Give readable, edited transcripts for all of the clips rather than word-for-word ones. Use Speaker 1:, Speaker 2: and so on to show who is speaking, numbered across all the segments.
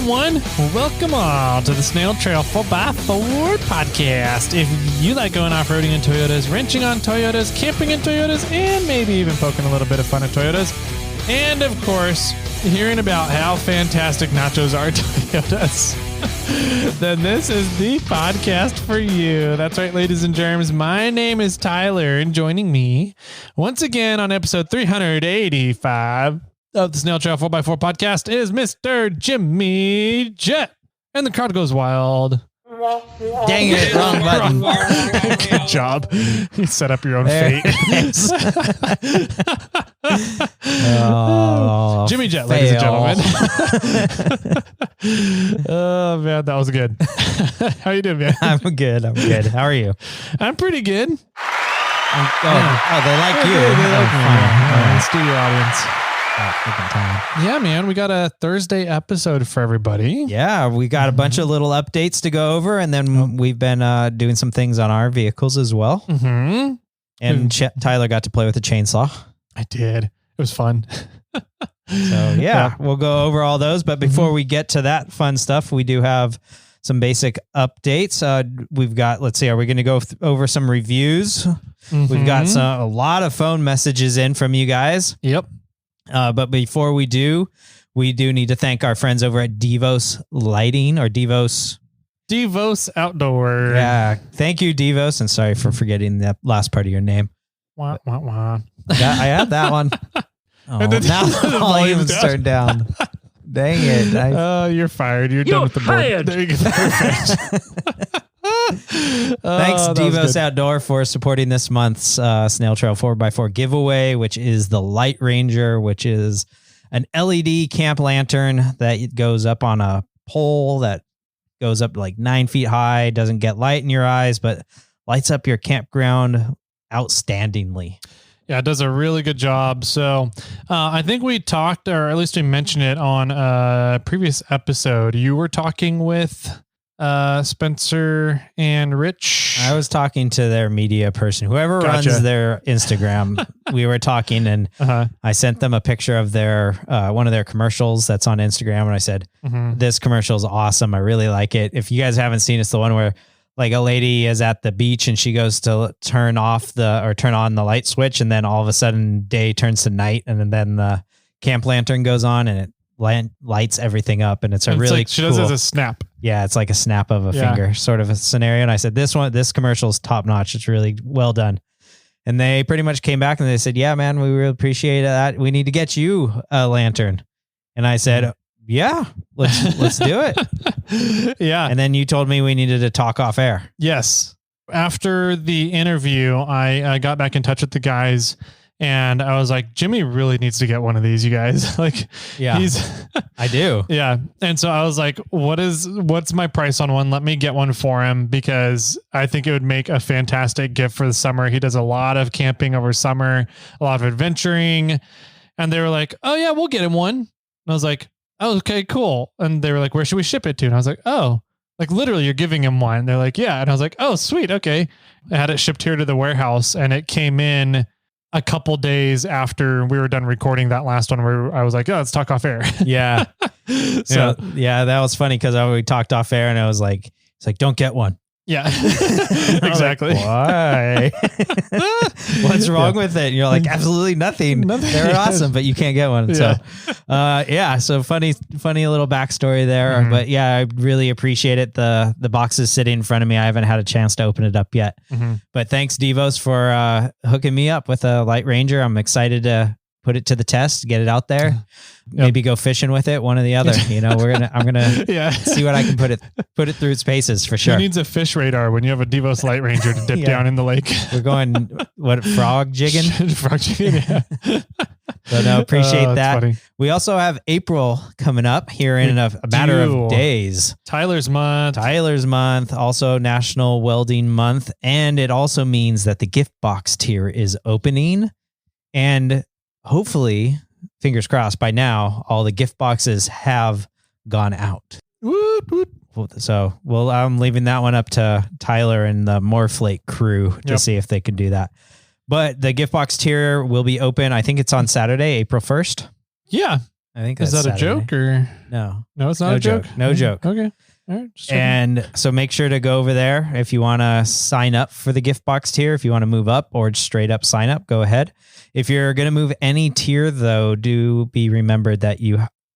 Speaker 1: Welcome one, welcome all to the Snail Trail 4x4 podcast. If you like going off-roading in Toyotas, wrenching on Toyotas, camping in Toyotas, and maybe even poking a little bit of fun at Toyotas, and of course, hearing about how fantastic nachos are at Toyotas, then this is the podcast for you. That's right, ladies and germs. My name is Tyler, and joining me once again on episode 385 of the Snail Trail 4x4 podcast is Mr. Jimmy Jet. And the crowd goes wild.
Speaker 2: Dang it, wrong button.
Speaker 1: Good job. You set up your own fate.
Speaker 2: Oh,
Speaker 1: Jimmy Jet, ladies and gentlemen. Oh, man, that was good. How you doing, man?
Speaker 2: I'm good. How are you?
Speaker 1: I'm pretty good.
Speaker 2: They like you.
Speaker 1: They like me.
Speaker 2: Fine.
Speaker 1: Studio audience.
Speaker 2: Time.
Speaker 1: Yeah, man, we got a Thursday episode for everybody.
Speaker 2: Yeah, we got a bunch of little updates to go over, and then we've been doing some things on our vehicles as well.
Speaker 1: Mm-hmm.
Speaker 2: And Tyler got to play with a chainsaw.
Speaker 1: I did. It was fun.
Speaker 2: So yeah, we'll go over all those. But before we get to that fun stuff, we do have some basic updates. We've got, let's see, are we going to go over some reviews? We've got a lot of phone messages in from you guys.
Speaker 1: Yep.
Speaker 2: But before we do need to thank our friends over at Devos Lighting or Devos
Speaker 1: Outdoor.
Speaker 2: Yeah. Thank you, Devos. And sorry for forgetting that last part of your name.
Speaker 1: Wah, wah, wah.
Speaker 2: I had that one. Oh, now the volume's turned down. Dang it.
Speaker 1: Oh, you're fired. You're done with the board. There you go. Perfect.
Speaker 2: Thanks, Devos Outdoor, for supporting this month's Snail Trail 4x4 giveaway, which is the Light Ranger, which is an LED camp lantern that goes up on a pole that goes up like 9 feet high, doesn't get light in your eyes, but lights up your campground outstandingly.
Speaker 1: Yeah, it does a really good job. So I think we talked, or at least we mentioned it on a previous episode. You were talking with Spencer and Rich.
Speaker 2: I was talking to their media person, whoever runs their Instagram. We were talking, and I sent them a picture of their one of their commercials that's on Instagram, and I said, "This commercial is awesome. I really like it. If you guys haven't seen, it's the one where like a lady is at the beach and she goes to turn on the light switch, and then all of a sudden day turns to night, and then the camp lantern goes on, and it lights everything up, and it's really
Speaker 1: like she does it as a snap.
Speaker 2: Yeah, it's like a snap of a finger sort of a scenario. And I said, this commercial is top notch. It's really well done. And they pretty much came back and they said, yeah, man, we really appreciate that. We need to get you a lantern. And I said, yeah, let's do it.
Speaker 1: Yeah.
Speaker 2: And then you told me we needed to talk off air.
Speaker 1: Yes. After the interview, I got back in touch with the guys. And I was like, Jimmy really needs to get one of these, you guys. Like,
Speaker 2: yeah, I do.
Speaker 1: Yeah. And so I was like, what's my price on one? Let me get one for him, because I think it would make a fantastic gift for the summer. He does a lot of camping over summer, a lot of adventuring. And they were like, oh yeah, we'll get him one. And I was like, oh, okay, cool. And they were like, where should we ship it to? And I was like, oh, like literally you're giving him one. And they're like, yeah. And I was like, oh, sweet. Okay. I had it shipped here to the warehouse, and it came in a couple days after we were done recording that last one, where I was like, oh, let's talk off air.
Speaker 2: Yeah. So yeah, that was funny, because we talked off air and I was like, it's like, don't get one.
Speaker 1: Yeah, exactly.
Speaker 2: Like, why? What's wrong with it? And you're like, absolutely nothing. They're awesome, but you can't get one. So, so funny little backstory there. But yeah, I really appreciate it. The box is sitting in front of me. I haven't had a chance to open it up yet. But thanks, Devos, for hooking me up with a Light Ranger. I'm excited to put it to the test, get it out there. Maybe go fishing with it, one or the other. You know, I'm gonna see what I can put it through its paces for sure.
Speaker 1: Who needs a fish radar when you have a Devos Light Ranger to dip down in the lake?
Speaker 2: We're going frog jigging.
Speaker 1: Frog jigging, yeah.
Speaker 2: So no, appreciate that.
Speaker 1: Funny.
Speaker 2: We also have April coming up here in a matter of days.
Speaker 1: Tyler's month,
Speaker 2: also National Welding Month, and it also means that the gift box tier is opening, and hopefully, fingers crossed, by now, all the gift boxes have gone out.
Speaker 1: Woot, woot.
Speaker 2: So I'm leaving that one up to Tyler and the Moreflake crew to see if they can do that. But the gift box tier will be open. I think it's on Saturday, April 1st.
Speaker 1: Yeah.
Speaker 2: I think
Speaker 1: is
Speaker 2: that's
Speaker 1: that a
Speaker 2: Saturday.
Speaker 1: joke or
Speaker 2: No?
Speaker 1: no? It's not a joke.
Speaker 2: No joke.
Speaker 1: Okay. All right. Just checking.
Speaker 2: And so make sure to go over there if you want to sign up for the gift box tier. If you want to move up or straight up sign up, go ahead. If you're going to move any tier, though, do be remembered that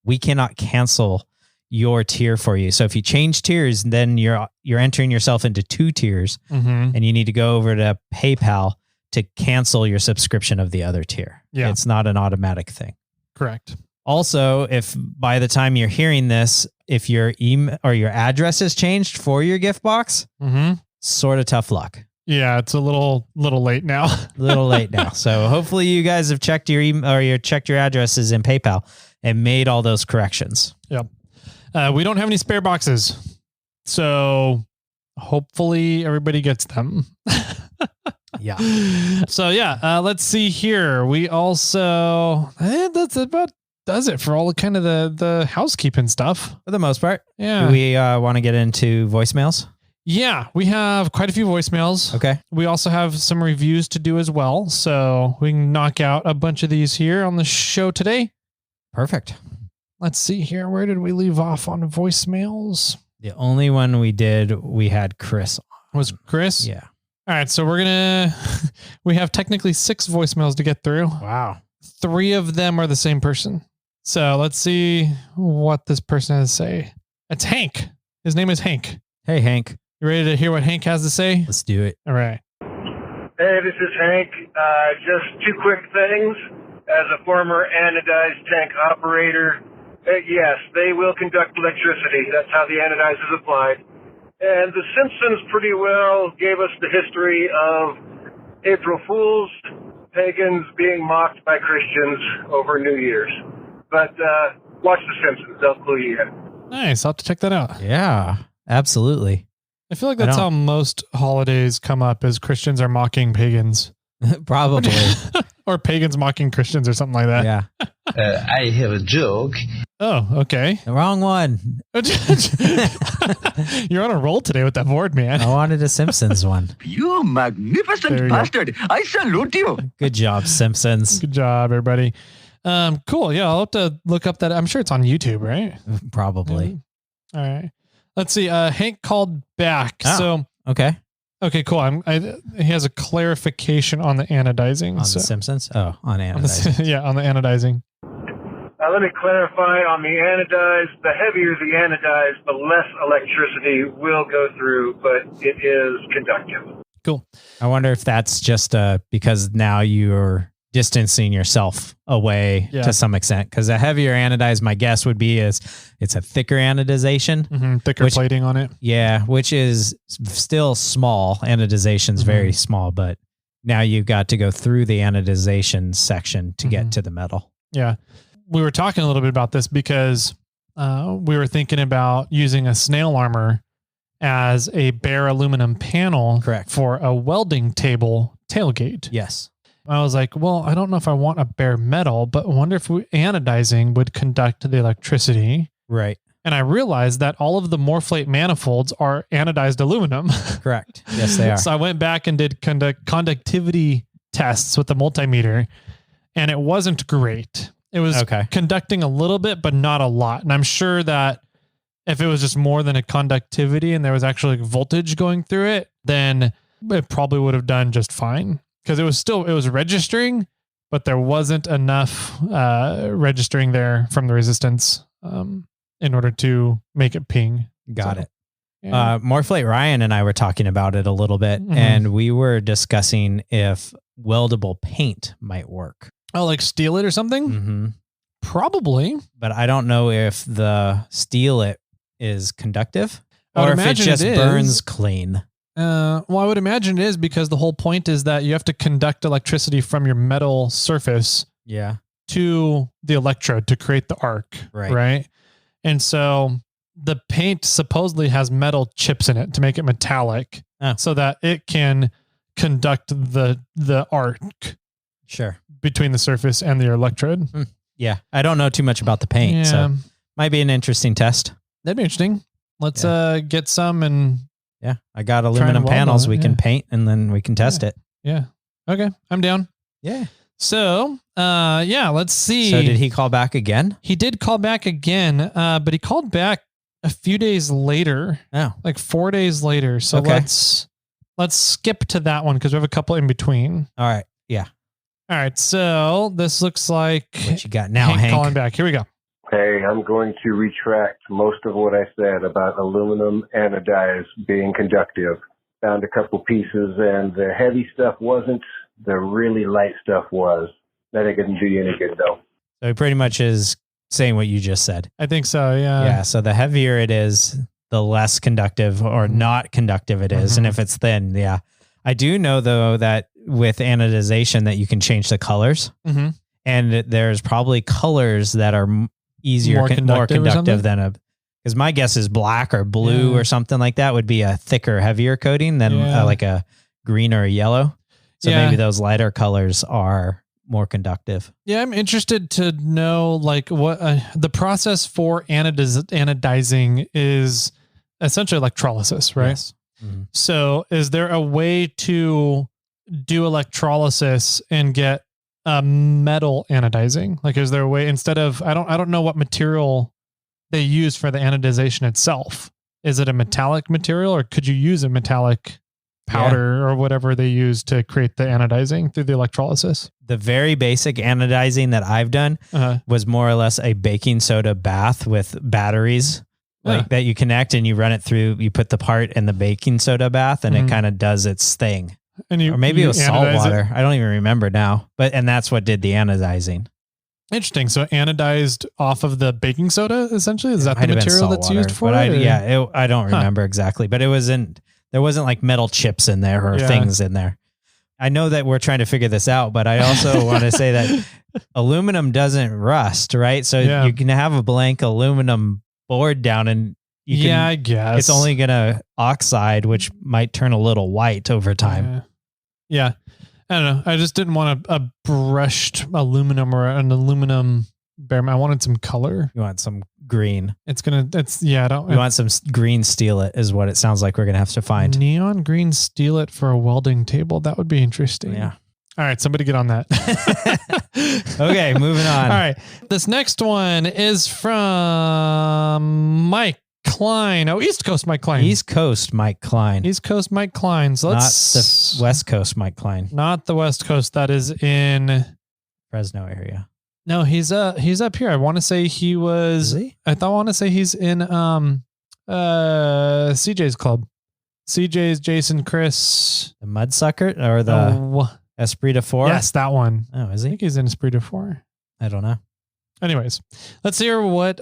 Speaker 2: we cannot cancel your tier for you. So if you change tiers, then you're entering yourself into 2 tiers, and you need to go over to PayPal to cancel your subscription of the other tier.
Speaker 1: Yeah.
Speaker 2: It's not an automatic thing.
Speaker 1: Correct.
Speaker 2: Also, if by the time you're hearing this, if your email or your address has changed for your gift box, sort of tough luck.
Speaker 1: Yeah, it's a little late now.
Speaker 2: A little late now. So hopefully you guys have checked your email or you checked your addresses in PayPal and made all those corrections.
Speaker 1: Yep. We don't have any spare boxes, so hopefully everybody gets them.
Speaker 2: Yeah.
Speaker 1: So yeah, let's see here. We also that's about does it for all kind of the housekeeping stuff
Speaker 2: For the most part.
Speaker 1: Yeah.
Speaker 2: Do we want to get into voicemails?
Speaker 1: Yeah, we have quite a few voicemails.
Speaker 2: Okay.
Speaker 1: We also have some reviews to do as well, so we can knock out a bunch of these here on the show today.
Speaker 2: Perfect.
Speaker 1: Let's see here. Where did we leave off on voicemails?
Speaker 2: The only one we had Chris on.
Speaker 1: Was Chris?
Speaker 2: Yeah.
Speaker 1: All right, so we have technically 6 voicemails to get through.
Speaker 2: Wow.
Speaker 1: 3 of them are the same person. So let's see what this person has to say. It's Hank. His name is Hank.
Speaker 2: Hey, Hank.
Speaker 1: You ready to hear what Hank has to say?
Speaker 2: Let's do it.
Speaker 1: All right.
Speaker 3: Hey, this is Hank. Just 2 quick things. As a former anodized tank operator, yes, they will conduct electricity. That's how the anodize is applied. And The Simpsons pretty well gave us the history of April Fools, pagans being mocked by Christians over New Year's. But watch The Simpsons. They'll clue you in.
Speaker 1: Nice. I'll have to check that out.
Speaker 2: Yeah, absolutely.
Speaker 1: I feel like that's how most holidays come up, is Christians are mocking pagans.
Speaker 2: Probably.
Speaker 1: Or pagans mocking Christians or something like that.
Speaker 2: Yeah.
Speaker 4: I have a joke.
Speaker 1: Oh, okay.
Speaker 2: The wrong one.
Speaker 1: You're on a roll today with that board, man.
Speaker 2: I wanted a Simpsons one.
Speaker 4: You magnificent
Speaker 1: There you
Speaker 4: bastard. I salute you.
Speaker 2: Good job, Simpsons.
Speaker 1: Good job, everybody. Cool. Yeah, I'll have to look up that. I'm sure it's on YouTube, right?
Speaker 2: Probably.
Speaker 1: All right. Let's see. Hank called back.
Speaker 2: Oh,
Speaker 1: So, okay, cool. He has a clarification on the anodizing.
Speaker 2: On the Simpsons? Oh, on anodizing.
Speaker 1: Yeah, on the anodizing.
Speaker 3: Let me clarify on the anodize. The heavier the anodize, the less electricity will go through, but it is conductive.
Speaker 1: Cool.
Speaker 2: I wonder if that's just because now you're distancing yourself away to some extent. Because a heavier anodize, my guess would be is it's a thicker anodization.
Speaker 1: Thicker plating on it.
Speaker 2: Yeah, which is still small. Anodization's very small, but now you've got to go through the anodization section to get to the metal.
Speaker 1: Yeah. We were talking a little bit about this because we were thinking about using a Snail armor as a bare aluminum panel for a welding table tailgate.
Speaker 2: Yes.
Speaker 1: I was like, well, I don't know if I want a bare metal, but I wonder if anodizing would conduct the electricity.
Speaker 2: Right.
Speaker 1: And I realized that all of the Morphlate manifolds are anodized aluminum.
Speaker 2: Correct. Yes, they are.
Speaker 1: So I went back and did conductivity tests with the multimeter, and it wasn't great. It was conducting a little bit, but not a lot. And I'm sure that if it was just more than a conductivity and there was actually voltage going through it, then it probably would have done just fine. Because it was registering, but there wasn't enough registering there from the resistance in order to make it ping.
Speaker 2: Got it.
Speaker 1: Yeah.
Speaker 2: Morphlate Ryan and I were talking about it a little bit, and we were discussing if weldable paint might work.
Speaker 1: Oh, like steel it or something?
Speaker 2: Mm-hmm.
Speaker 1: Probably.
Speaker 2: But I don't know if the steel it is conductive or if it just burns clean.
Speaker 1: Well, I would imagine it is, because the whole point is that you have to conduct electricity from your metal surface to the electrode to create the arc. Right. And so the paint supposedly has metal chips in it to make it metallic so that it can conduct the arc.
Speaker 2: Sure.
Speaker 1: Between the surface and the electrode.
Speaker 2: Yeah. I don't know too much about the paint, so might be an interesting test.
Speaker 1: That'd be interesting. Let's get some and...
Speaker 2: Yeah. I got aluminum panels we can paint, and then we can test it.
Speaker 1: Yeah. Okay. I'm down.
Speaker 2: Yeah.
Speaker 1: So Yeah, let's see.
Speaker 2: So did he call back again?
Speaker 1: He did call back again, but he called back a few days later.
Speaker 2: Oh,
Speaker 1: like 4 days later. So
Speaker 2: Okay.
Speaker 1: let's skip to that one because we have a couple in between.
Speaker 2: all right. Yeah.
Speaker 1: All right, so this looks like
Speaker 2: What you got now, Hank?
Speaker 1: calling back. Here we go.
Speaker 3: Hey, I'm going to retract most of what I said about aluminum anodize being conductive. Found a couple pieces, and the heavy stuff wasn't. The really light stuff was. That ain't gonna do you any good, though.
Speaker 2: So he pretty much is saying what you just said.
Speaker 1: I think so. Yeah.
Speaker 2: Yeah. So the heavier it is, the less conductive or not conductive it is. And if it's thin, yeah. I do know though that with anodization that you can change the colors, and there's probably colors that are easier, more conductive than because my guess is black or blue or something like that would be a thicker, heavier coating than like a green or a yellow. So maybe those lighter colors are more conductive. Yeah,
Speaker 1: I'm interested to know like what the process for anodizing is. Essentially electrolysis, right?
Speaker 2: Yes.
Speaker 1: So is there a way to do electrolysis and get metal anodizing? Like, is there a way instead of, I don't know what material they use for the anodization itself. Is it a metallic material or could you use a metallic powder or whatever they use to create the anodizing through the electrolysis?
Speaker 2: The very basic anodizing that I've done was more or less a baking soda bath with batteries. Like that you connect and you run it through, you put the part in the baking soda bath and it kind of does its thing.
Speaker 1: And
Speaker 2: or maybe it was salt water. I don't even remember now, and that's what did the anodizing.
Speaker 1: Interesting. So anodized off of the baking soda, essentially? Is that the material that's used for it?
Speaker 2: I don't remember exactly, but there wasn't like metal chips in there or things in there. I know that we're trying to figure this out, but I also want to say that aluminum doesn't rust, right? So you can have a blank aluminum board down and you can,
Speaker 1: I guess
Speaker 2: it's only going to oxide, which might turn a little white over time.
Speaker 1: Yeah. I don't know. I just didn't want a brushed aluminum or an aluminum bear. I wanted some color.
Speaker 2: You want some green.
Speaker 1: I
Speaker 2: want some green steelet is what it sounds like we're going to have to find.
Speaker 1: Neon green steelet for a welding table. That would be interesting.
Speaker 2: Yeah.
Speaker 1: All right, somebody get on that.
Speaker 2: Okay, moving on.
Speaker 1: All right. This next one is from Mike Klein. Oh, East Coast Mike Klein.
Speaker 2: East Coast Mike Klein.
Speaker 1: East Coast Mike Klein. So let's
Speaker 2: not the West Coast Mike Klein.
Speaker 1: Not the West Coast. That is in
Speaker 2: Fresno area.
Speaker 1: No, he's up here. I want to say he was.
Speaker 2: Is he?
Speaker 1: I want to say he's in CJ's club. CJ's Jason Chris.
Speaker 2: The Mudsucker or the Esprit de Four?
Speaker 1: Yes, that one.
Speaker 2: Oh, is he?
Speaker 1: I think he's in Esprit de Four.
Speaker 2: I don't know.
Speaker 1: Anyways, let's hear what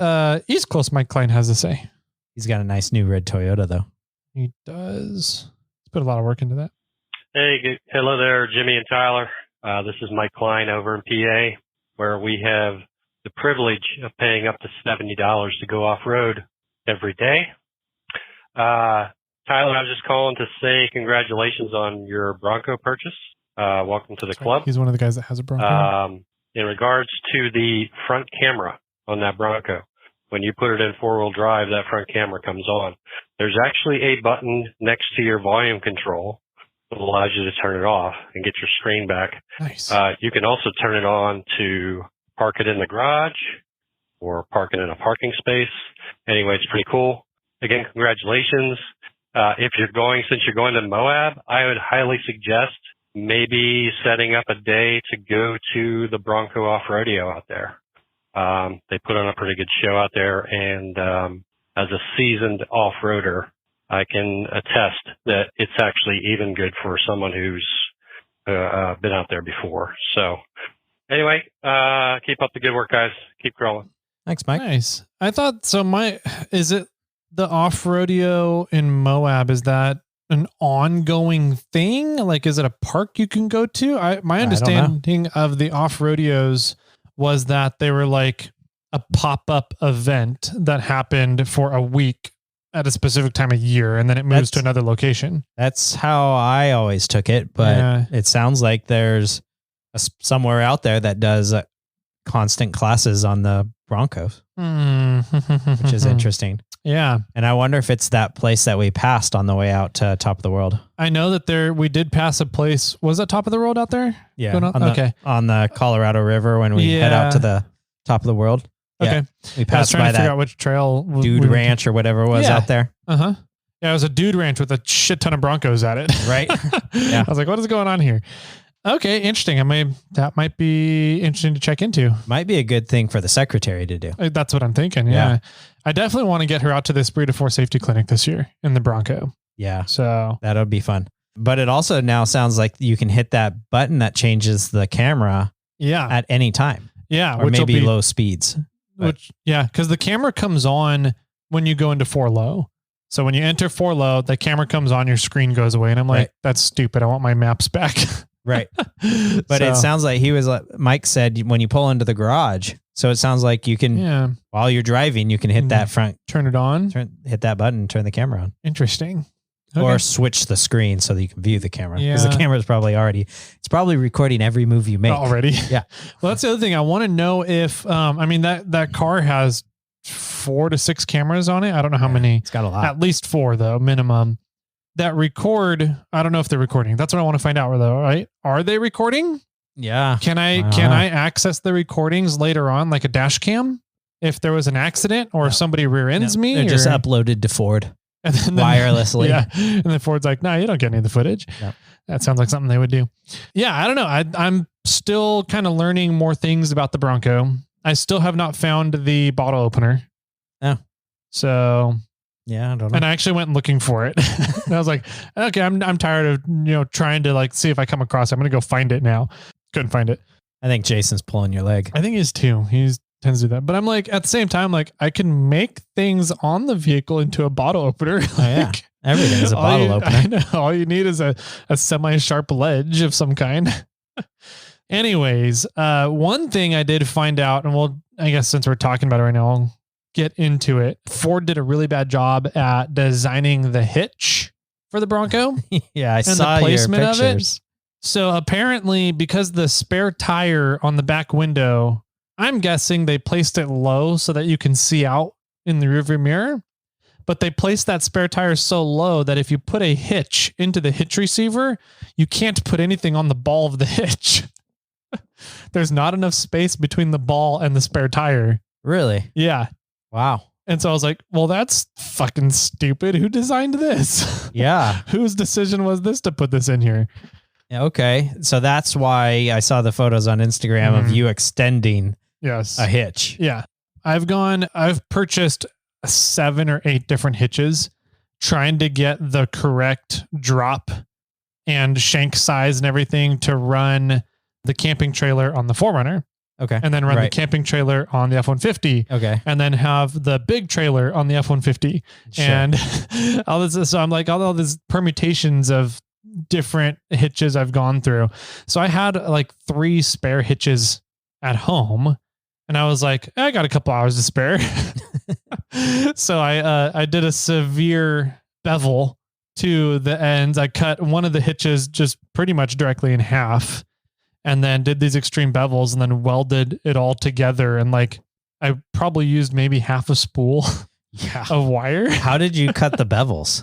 Speaker 1: East Coast Mike Klein has to say.
Speaker 2: He's got a nice new red Toyota, though.
Speaker 1: He does. He's put a lot of work into that.
Speaker 5: Hey, hello there, Jimmy and Tyler. This is Mike Klein over in PA, where we have the privilege of paying up to $70 to go off-road every day. Tyler, I was just calling to say congratulations on your Bronco purchase. Welcome to the club.
Speaker 1: He's one of the guys that has a Bronco.
Speaker 5: In regards to the front camera on that Bronco, when you put it in four-wheel drive, that front camera comes on. There's actually a button next to your volume control that allows you to turn it off and get your screen back.
Speaker 1: Nice.
Speaker 5: You can also turn it on to park it in the garage or park it in a parking space. Anyway, it's pretty cool. Again, congratulations. Since you're going to Moab, I would highly suggest maybe setting up a day to go to the Bronco Off-Rodeo out there. They put on a pretty good show out there, and as a seasoned off-roader, I can attest that it's actually even good for someone who's been out there before. So anyway, keep up the good work, guys. Keep growing.
Speaker 2: Thanks, Mike.
Speaker 1: Nice. I thought so. Is it the off-rodeo in Moab? Is that an ongoing thing? Like, is it a park you can go to? My understanding of the off-rodeos was that they were like a pop-up event that happened for a week at a specific time of year, and then it moves to another location.
Speaker 2: That's how I always took it, but it sounds like there's somewhere out there that does constant classes on the Broncos, which is interesting.
Speaker 1: Yeah.
Speaker 2: And I wonder if it's that place that we passed on the way out to Top of the World.
Speaker 1: I know that we did pass a place. Was that Top of the World out there?
Speaker 2: Yeah.
Speaker 1: Okay.
Speaker 2: On the Colorado River when we head out to the Top of the World.
Speaker 1: Okay.
Speaker 2: Yeah. We passed
Speaker 1: I was trying
Speaker 2: by
Speaker 1: to figure
Speaker 2: that
Speaker 1: out which trail.
Speaker 2: Dude Ranch or whatever it was out there.
Speaker 1: Uh-huh. Yeah, it was a dude ranch with a shit ton of Broncos at it.
Speaker 2: Right. Yeah.
Speaker 1: I was like, what is going on here? Okay, interesting. That might be interesting to check into.
Speaker 2: Might be a good thing for the secretary to do.
Speaker 1: That's what I'm thinking. Yeah. I definitely want to get her out to this Breed 4 safety clinic this year in the Bronco.
Speaker 2: Yeah.
Speaker 1: So
Speaker 2: that'll be fun. But it also now sounds like you can hit that button that changes the camera at any time.
Speaker 1: Yeah.
Speaker 2: Or maybe low speeds.
Speaker 1: Because the camera comes on when you go into 4 low. So when you enter 4 low, the camera comes on, your screen goes away. And I'm like, that's stupid. I want my maps back.
Speaker 2: Right. But it sounds like Mike said when you pull into the garage. So it sounds like you can, while you're driving, you can hit that front.
Speaker 1: Turn it on.
Speaker 2: Hit that button, turn the camera on.
Speaker 1: Interesting. Okay.
Speaker 2: Or switch the screen so that you can view the camera. Because the camera is it's probably recording every move you make.
Speaker 1: Already.
Speaker 2: Yeah.
Speaker 1: Well, that's the other thing. I want to know if, that car has 4 to 6 cameras on it. I don't know how many.
Speaker 2: It's got a lot.
Speaker 1: At least 4 though, minimum. That record. I don't know if they're recording. That's what I want to find out though, right? Are they recording?
Speaker 2: Yeah.
Speaker 1: Can I access the recordings later on, like a dash cam? If there was an accident or if somebody rear ends me?
Speaker 2: They're just uploaded to Ford.
Speaker 1: And then
Speaker 2: wirelessly.
Speaker 1: Yeah. And then Ford's like, no, you don't get any of the footage.
Speaker 2: Yep.
Speaker 1: That sounds like something they would do. Yeah. I don't know. I'm still kind of learning more things about the Bronco. I still have not found the bottle opener.
Speaker 2: Oh.
Speaker 1: So
Speaker 2: yeah, I don't know.
Speaker 1: And I actually went looking for it. And I was like, okay, I'm tired of, trying to see if I come across it. I'm going to go find it now. Couldn't find it.
Speaker 2: I think Jason's pulling your leg.
Speaker 1: I think he is too. He tends to do that. But I'm like, at the same time, I can make things on the vehicle into a bottle opener.
Speaker 2: Yeah. Everything is a bottle opener.
Speaker 1: I know. All you need is a semi-sharp ledge of some kind. Anyways, one thing I did find out, and I guess since we're talking about it right now, I'll get into it. Ford did a really bad job at designing the hitch for the Bronco.
Speaker 2: Yeah, I saw the placement your pictures.
Speaker 1: Of it. So apparently, because the spare tire on the back window, I'm guessing they placed it low so that you can see out in the rearview mirror. But they placed that spare tire so low that if you put a hitch into the hitch receiver, you can't put anything on the ball of the hitch. There's not enough space between the ball and the spare tire.
Speaker 2: Really?
Speaker 1: Yeah.
Speaker 2: Wow.
Speaker 1: And so I was like, well, that's fucking stupid. Who designed this?
Speaker 2: Yeah.
Speaker 1: Whose decision was this to put this in here?
Speaker 2: Okay. So that's why I saw the photos on Instagram of you extending a hitch.
Speaker 1: Yeah. I've purchased 7 or 8 different hitches trying to get the correct drop and shank size and everything to run the camping trailer on the 4Runner.
Speaker 2: Okay.
Speaker 1: And then run the camping trailer on the F-150.
Speaker 2: Okay.
Speaker 1: And then have the big trailer on the F-150. Sure. And all this. So I'm like, all these permutations of different hitches I've gone through. So I had 3 spare hitches at home. And I was like, I got a couple hours to spare. So I did a severe bevel to the ends. I cut one of the hitches just pretty much directly in half. And then did these extreme bevels and then welded it all together. And I probably used maybe half a spool of wire.
Speaker 2: How did you cut the bevels?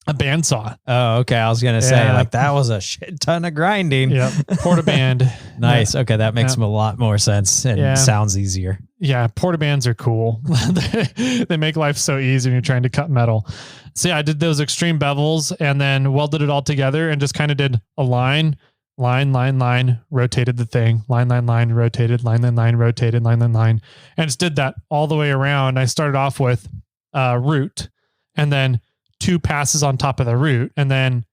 Speaker 1: A bandsaw.
Speaker 2: Oh, okay. I was going to say that was a shit ton of grinding.
Speaker 1: Yeah. Portaband.
Speaker 2: Nice. Okay. That makes a lot more sense and sounds easier.
Speaker 1: Yeah. Portabands are cool. They make life so easy when you're trying to cut metal. So yeah, I did those extreme bevels and then welded it all together and just kind of did a line, rotated the thing, line, rotated, line, rotated, line. And just did that all the way around. I started off with root and then 2 passes on top of the root and then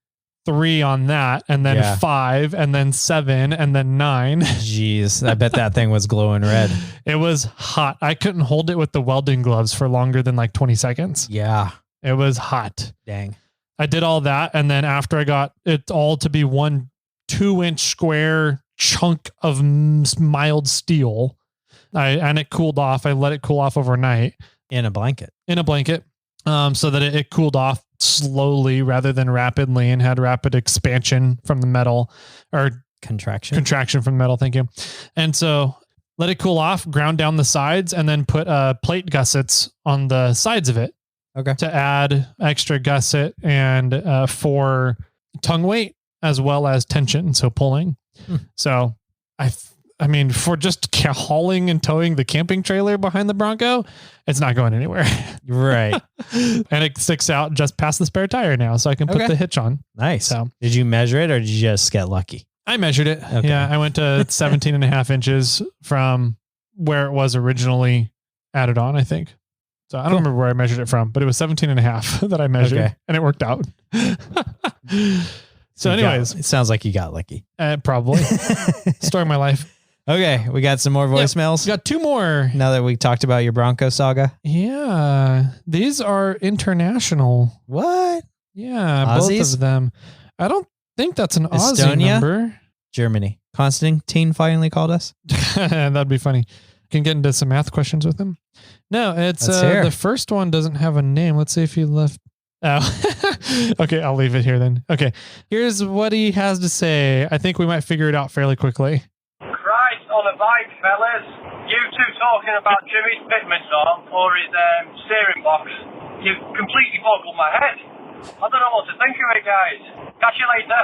Speaker 1: 3 on that and then 5 and then 7 and then 9.
Speaker 2: Jeez. I bet that thing was glowing red.
Speaker 1: It was hot. I couldn't hold it with the welding gloves for longer than 20 seconds.
Speaker 2: Yeah.
Speaker 1: It was hot.
Speaker 2: Dang.
Speaker 1: I did all that. And then after I got it all to be 1 2-inch square chunk of mild steel, and it cooled off. I let it cool off overnight
Speaker 2: in a blanket,
Speaker 1: so that it cooled off slowly rather than rapidly and had rapid expansion from the metal or contraction from the metal. Thank you. And so let it cool off, ground down the sides and then put plate gussets on the sides of it.
Speaker 2: Okay.
Speaker 1: to add extra gusset and for tongue weight as well as tension, so pulling. So I mean, for just hauling and towing the camping trailer behind the Bronco, it's not going anywhere.
Speaker 2: Right.
Speaker 1: And it sticks out just past the spare tire now, so I can put the hitch on.
Speaker 2: Nice.
Speaker 1: So
Speaker 2: did you measure it or did you just get lucky?
Speaker 1: I measured it. Okay. Yeah, I went to 17 and a half inches from where it was originally added on, I think. So I don't remember where I measured it from, but it was 17 and a half that I measured and it worked out. So anyways.
Speaker 2: It sounds like you got lucky.
Speaker 1: Probably. Story of my life.
Speaker 2: Okay. We got some more voicemails.
Speaker 1: We got 2 more.
Speaker 2: Now that we talked about your Bronco saga.
Speaker 1: Yeah. These are international.
Speaker 2: What?
Speaker 1: Yeah.
Speaker 2: Aussies?
Speaker 1: Both of them. I don't think that's an Aussie
Speaker 2: Estonia?
Speaker 1: number.
Speaker 2: Germany. Constantine finally called us.
Speaker 1: That'd be funny. Can get into some math questions with him. No, it's the first one doesn't have a name. Let's see if he left. Oh, okay. I'll leave it here then. Okay. Here's what he has to say. I think we might figure it out fairly quickly.
Speaker 3: Christ on a bike, fellas. You two talking about Jimmy's pitman song or his steering box. You've completely boggled my head. I don't know what to think of it, guys. Catch you later.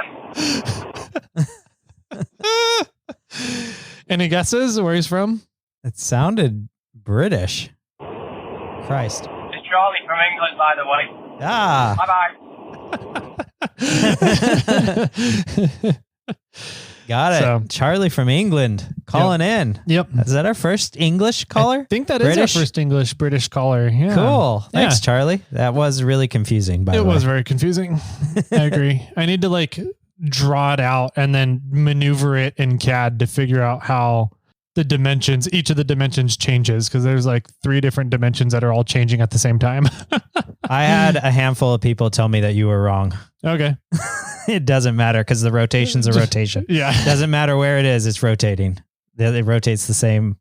Speaker 1: Any guesses where he's from?
Speaker 2: It sounded British. Christ.
Speaker 3: It's Charlie from England, by the way.
Speaker 2: Ah.
Speaker 3: Bye-bye.
Speaker 2: Got it.
Speaker 1: So,
Speaker 2: Charlie from England calling in.
Speaker 1: Yep.
Speaker 2: Is that our first English caller?
Speaker 1: I think that is our first British caller. Yeah.
Speaker 2: Cool. Thanks, Charlie. That was really confusing, by the way.
Speaker 1: It was very confusing. I agree. I need to draw it out and then maneuver it in CAD to figure out how each of the dimensions changes, because there's 3 different dimensions that are all changing at the same time.
Speaker 2: I had a handful of people tell me that you were wrong.
Speaker 1: Okay.
Speaker 2: It doesn't matter because the rotation's a rotation.
Speaker 1: Yeah.
Speaker 2: Doesn't matter where it is, it's rotating. It rotates the same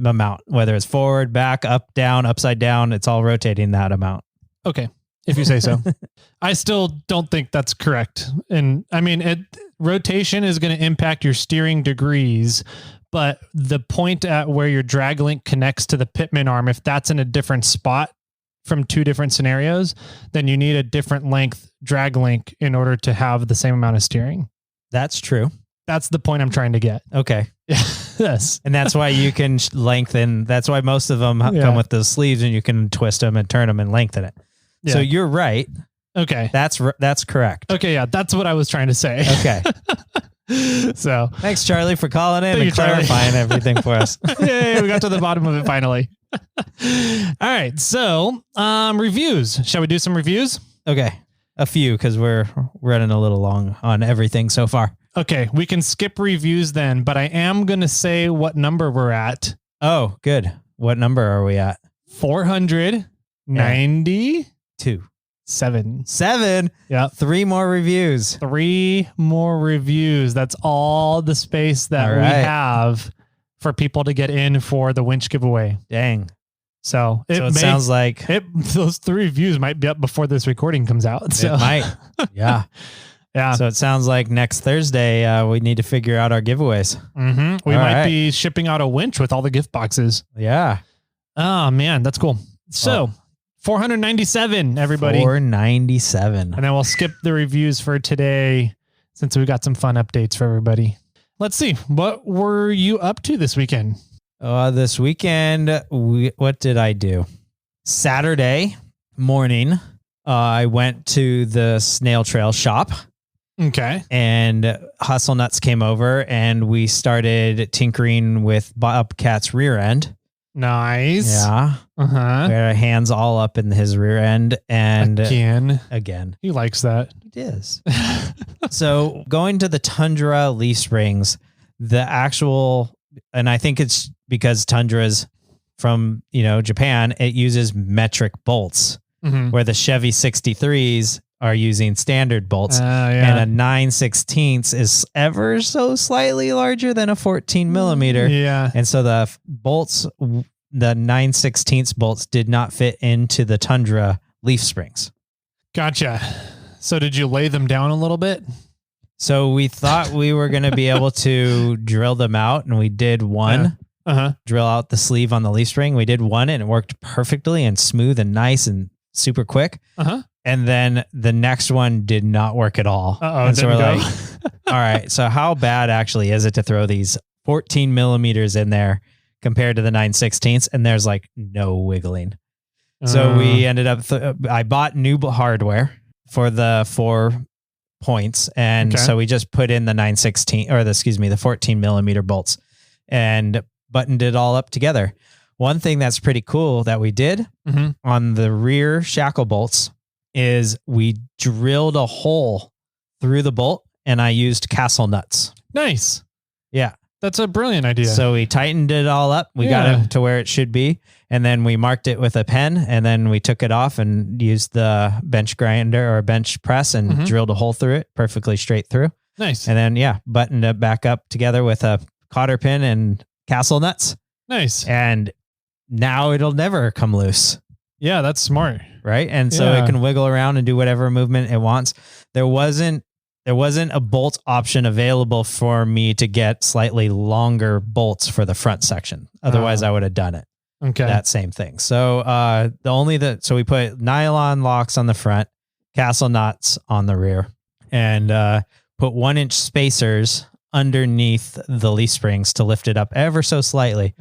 Speaker 2: amount, whether it's forward, back, up, down, upside down, it's all rotating that amount.
Speaker 1: Okay. If you say so. I still don't think that's correct. And I mean, rotation is going to impact your steering degrees, but the point at where your drag link connects to the pitman arm, if that's in a different spot from 2 different scenarios, then you need a different length drag link in order to have the same amount of steering.
Speaker 2: That's true.
Speaker 1: That's the point I'm trying to get.
Speaker 2: Okay.
Speaker 1: Yes.
Speaker 2: And that's why you can lengthen. That's why most of them come with those sleeves, and you can twist them and turn them and lengthen it. Yeah. So you're right.
Speaker 1: Okay.
Speaker 2: That's correct.
Speaker 1: Okay. Yeah. That's what I was trying to say.
Speaker 2: Okay.
Speaker 1: So
Speaker 2: thanks, Charlie, for calling in and clarifying everything for us.
Speaker 1: Yay, we got to the bottom of it finally. All right. So, reviews. Shall we do some reviews?
Speaker 2: Okay. A few, because we're running a little long on everything so far.
Speaker 1: Okay. We can skip reviews then, but I am going to say what number we're at.
Speaker 2: Oh, good. What number are we at?
Speaker 1: 492. 7. Yeah.
Speaker 2: 3 more reviews.
Speaker 1: 3 more reviews. That's all the space that we have for people to get in for the winch giveaway.
Speaker 2: Dang.
Speaker 1: So it
Speaker 2: sounds like
Speaker 1: those 3 reviews might be up before this recording comes out. So.
Speaker 2: It might. Yeah.
Speaker 1: Yeah.
Speaker 2: So it sounds like next Thursday, we need to figure out our giveaways.
Speaker 1: Mm-hmm. We might be shipping out a winch with all the gift boxes.
Speaker 2: Yeah.
Speaker 1: Oh man, that's cool. So 497, everybody.
Speaker 2: 497.
Speaker 1: And then we'll skip the reviews for today since we got some fun updates for everybody. Let's see. What were you up to this weekend?
Speaker 2: This weekend, what did I do? Saturday morning, I went to the Snail Trail shop.
Speaker 1: Okay.
Speaker 2: And Hustle Nuts came over and we started tinkering with Bobcat's rear end.
Speaker 1: Nice.
Speaker 2: Yeah.
Speaker 1: Uh-huh.
Speaker 2: We had our hands all up in his rear end and
Speaker 1: again. He likes that.
Speaker 2: He does. So going to the Tundra leaf springs, the actual, and I think it's because Tundra's from, Japan, it uses metric bolts, where the Chevy 63s are using standard bolts. And a 9/16 is ever so slightly larger than a 14 millimeter.
Speaker 1: Yeah.
Speaker 2: And so the bolts, the 9/16 bolts did not fit into the Tundra leaf springs.
Speaker 1: Gotcha. So did you lay them down a little bit?
Speaker 2: So we thought we were going to be able to drill them out, and we did one. Drill out the sleeve on the leaf spring. We did one and it worked perfectly and smooth and nice and super quick.
Speaker 1: Uh-huh.
Speaker 2: And then the next one did not work at all. And so we're like, all right, so how bad actually is it to throw these 14 millimeters in there compared to the 9/16? And there's like no wiggling. So we ended up, I bought new hardware for the 4 points. And so we just put in the 9/16 or the 14 millimeter bolts and buttoned it all up together. One thing that's pretty cool that we did on the rear shackle bolts is we drilled a hole through the bolt and I used castle nuts.
Speaker 1: Nice.
Speaker 2: Yeah.
Speaker 1: That's a brilliant idea.
Speaker 2: So we tightened it all up. We got it to where it should be. And then we marked it with a pen and then we took it off and used the bench grinder or bench press and drilled a hole through it perfectly straight through.
Speaker 1: Nice.
Speaker 2: And then, buttoned it back up together with a cotter pin and castle nuts.
Speaker 1: Nice.
Speaker 2: And now it'll never come loose.
Speaker 1: Yeah, that's smart.
Speaker 2: Right. And so it can wiggle around and do whatever movement it wants. There wasn't a bolt option available for me to get slightly longer bolts for the front section. Otherwise I would have done it.
Speaker 1: Okay.
Speaker 2: That same thing. So so we put nylon locks on the front, castle nuts on the rear, and put 1-inch spacers underneath the leaf springs to lift it up ever so slightly.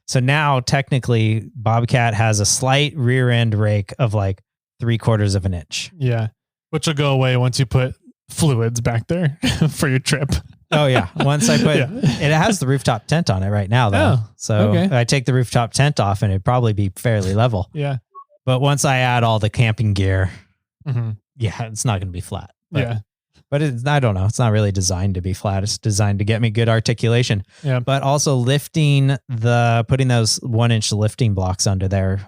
Speaker 2: So now technically Bobcat has a slight rear end rake of like 3/4 of an inch.
Speaker 1: Yeah. Which will go away once you put fluids back there for your trip.
Speaker 2: Oh yeah. Once I put, it has the rooftop tent on it right now though. So I take the rooftop tent off and it'd probably be fairly level.
Speaker 1: Yeah.
Speaker 2: But once I add all the camping gear, it's not going to be flat. But I don't know. It's not really designed to be flat. It's designed to get me good articulation.
Speaker 1: Yeah.
Speaker 2: But also putting those 1-inch lifting blocks under there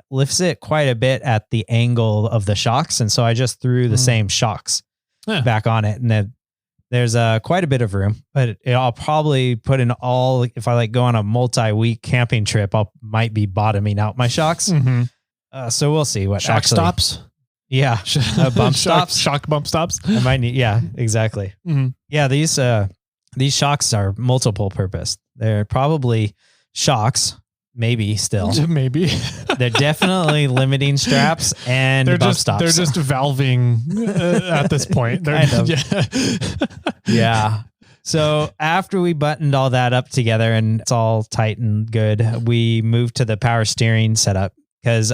Speaker 2: lifts it quite a bit at the angle of the shocks. And so I just threw the same shocks back on it. And then there's quite a bit of room, but I'll probably put in if I go on a multi-week camping trip, might be bottoming out my shocks. So we'll see what
Speaker 1: shock stops.
Speaker 2: Yeah. Bump stops.
Speaker 1: Shock bump stops.
Speaker 2: I might need, exactly. Yeah. These shocks are multiple purpose. They're probably shocks. Maybe still.
Speaker 1: Maybe.
Speaker 2: They're definitely limiting straps and bump stops.
Speaker 1: They're just valving at this point.
Speaker 2: Kind of. Yeah. So after we buttoned all that up together and it's all tight and good, we moved to the power steering setup because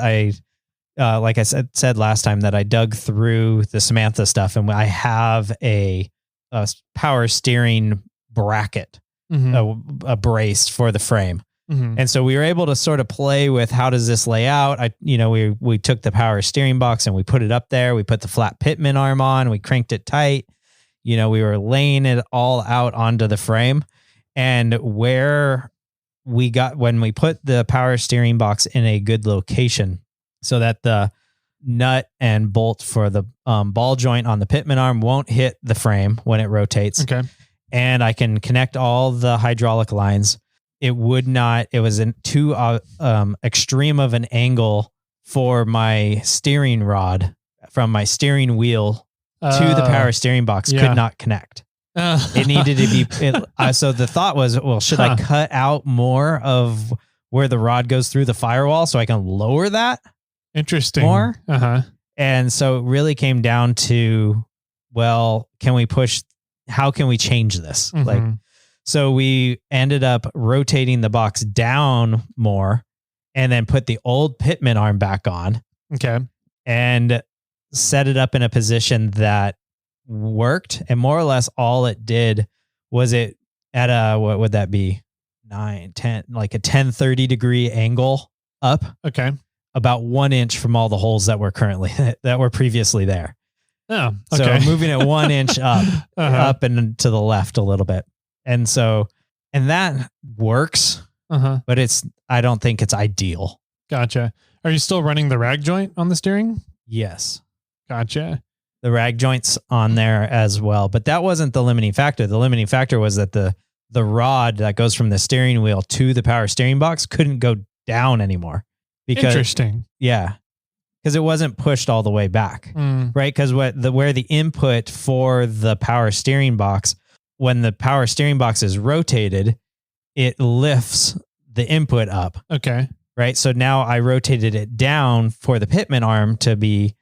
Speaker 2: like I said last time that I dug through the Samantha stuff and I have a power steering bracket, a brace for the frame. And so we were able to sort of play with how does this lay out? We took the power steering box and we put it up there. We put the flat pitman arm on, we cranked it tight. We were laying it all out onto the frame. And when we put the power steering box in a good location so that the nut and bolt for the ball joint on the pitman arm won't hit the frame when it rotates.
Speaker 1: Okay.
Speaker 2: And I can connect all the hydraulic lines. It was in too extreme of an angle for my steering rod from my steering wheel to the power steering box could not connect. It needed to be, so the thought was, well, should I cut out more of where the rod goes through the firewall so I can lower that?
Speaker 1: Interesting.
Speaker 2: More? And so it really came down to, well, how can we change this? So we ended up rotating the box down more and then put the old pitman arm back on.
Speaker 1: Okay.
Speaker 2: And set it up in a position that worked. And more or less all it did was it at what would that be? 9, 10, like a 10-30 degree angle up.
Speaker 1: Okay.
Speaker 2: About 1 inch from all the holes that were previously there.
Speaker 1: Oh, okay.
Speaker 2: So moving it 1 inch up, up and to the left a little bit. And that works, but I don't think it's ideal.
Speaker 1: Gotcha. Are you still running the rag joint on the steering?
Speaker 2: Yes.
Speaker 1: Gotcha.
Speaker 2: The rag joint's on there as well, but that wasn't the limiting factor. The limiting factor was that the rod that goes from the steering wheel to the power steering box couldn't go down anymore.
Speaker 1: Interesting.
Speaker 2: Yeah. Because it wasn't pushed all the way back, right? Because where the input for the power steering box, when the power steering box is rotated, it lifts the input up.
Speaker 1: Okay.
Speaker 2: right? So now I rotated it down for the pitman arm to be,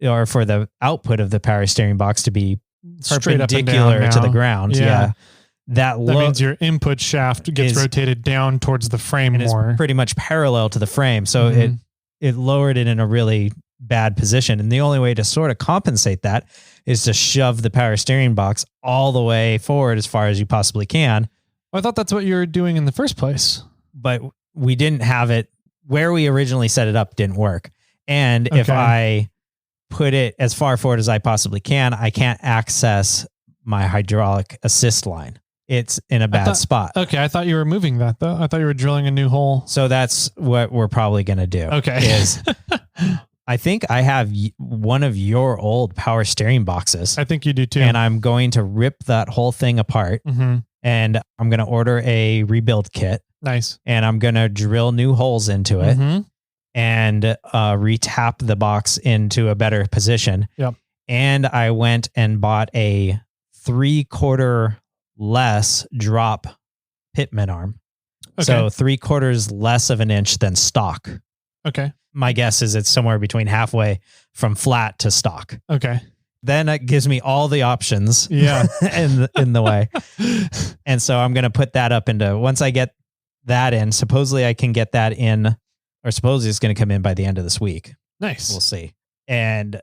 Speaker 2: or for the output of the power steering box to be
Speaker 1: Straight up and
Speaker 2: perpendicular
Speaker 1: down
Speaker 2: to the
Speaker 1: now.
Speaker 2: ground.
Speaker 1: Yeah.
Speaker 2: Yeah. That
Speaker 1: means your input shaft gets rotated down towards the frame
Speaker 2: and
Speaker 1: more.
Speaker 2: It's pretty much parallel to the frame. So it lowered it in a really bad position. And the only way to sort of compensate that is to shove the power steering box all the way forward as far as you possibly can.
Speaker 1: I thought that's what you were doing in the first place.
Speaker 2: But we didn't have it where we originally set it up, didn't work. And if I put it as far forward as I possibly can, I can't access my hydraulic assist line. It's in a bad spot.
Speaker 1: Okay. I thought you were moving that though. I thought you were drilling a new hole.
Speaker 2: So that's what we're probably going to do.
Speaker 1: Okay.
Speaker 2: Is I think I have one of your old power steering boxes.
Speaker 1: I think you do too.
Speaker 2: And I'm going to rip that whole thing apart and I'm going to order a rebuild kit.
Speaker 1: Nice.
Speaker 2: And I'm going to drill new holes into it and retap the box into a better position.
Speaker 1: Yep.
Speaker 2: And I went and bought a 3/4 less drop pitman arm. Okay. So 3/4 less of an inch than stock.
Speaker 1: Okay.
Speaker 2: My guess is it's somewhere between halfway from flat to stock.
Speaker 1: Okay.
Speaker 2: Then it gives me all the options in the way. And so I'm going to put that up into, once I get that in, supposedly I can get that in, or supposedly it's going to come in by the end of this week.
Speaker 1: Nice.
Speaker 2: We'll see. And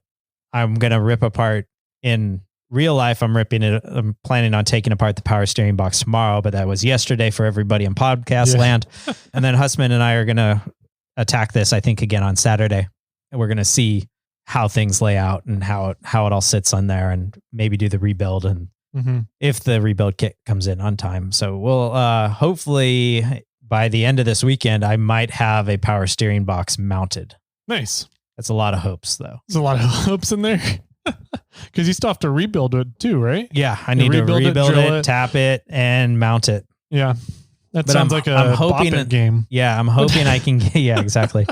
Speaker 2: I'm going to rip apart in real life. I'm planning on taking apart the power steering box tomorrow, but that was yesterday for everybody in podcast land. And then Hussman and I are going to attack this, I think, again on Saturday. And we're going to see how things lay out and how it all sits on there, and maybe do the rebuild, and if the rebuild kit comes in on time. So we'll hopefully by the end of this weekend, I might have a power steering box mounted.
Speaker 1: Nice.
Speaker 2: That's a lot of hopes though.
Speaker 1: There's a lot of hopes in there. Because you still have to rebuild it too, right?
Speaker 2: Yeah, I need to rebuild it, tap it, and mount it.
Speaker 1: Yeah. That sounds like a Bobcat game.
Speaker 2: Yeah, I'm hoping I can. Yeah, exactly.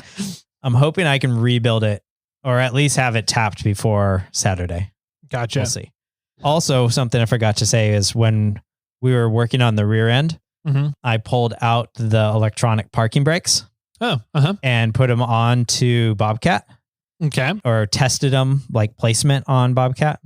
Speaker 2: I'm hoping I can rebuild it, or at least have it tapped before Saturday.
Speaker 1: Gotcha.
Speaker 2: We'll see. Also, something I forgot to say is when we were working on the rear end, I pulled out the electronic parking brakes.
Speaker 1: Oh,
Speaker 2: and put them onto Bobcat.
Speaker 1: Okay.
Speaker 2: Or tested them, like placement on Bobcat,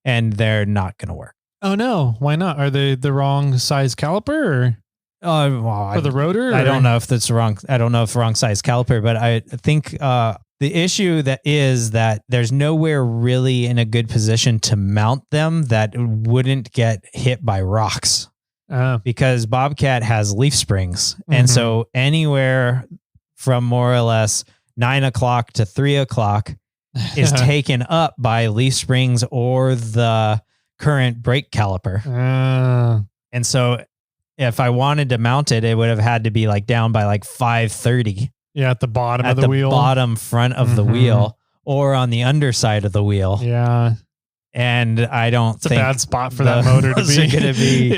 Speaker 2: and they're not going to work.
Speaker 1: Oh no! Why not? Are they the wrong size caliper, or the rotor?
Speaker 2: I don't know if that's wrong. I don't know if wrong size caliper, but I think the issue that there's nowhere really in a good position to mount them that wouldn't get hit by rocks, because Bobcat has leaf springs, and so anywhere from more or less 9 o'clock to 3 o'clock is taken up by leaf springs or the current brake caliper. And so if I wanted to mount it, it would have had to be like down by like 5:30.
Speaker 1: Yeah. At the bottom of the wheel.
Speaker 2: Bottom front of the wheel, or on the underside of the wheel.
Speaker 1: Yeah.
Speaker 2: And I don't think
Speaker 1: it's a bad spot for that motor to be.
Speaker 2: Gonna be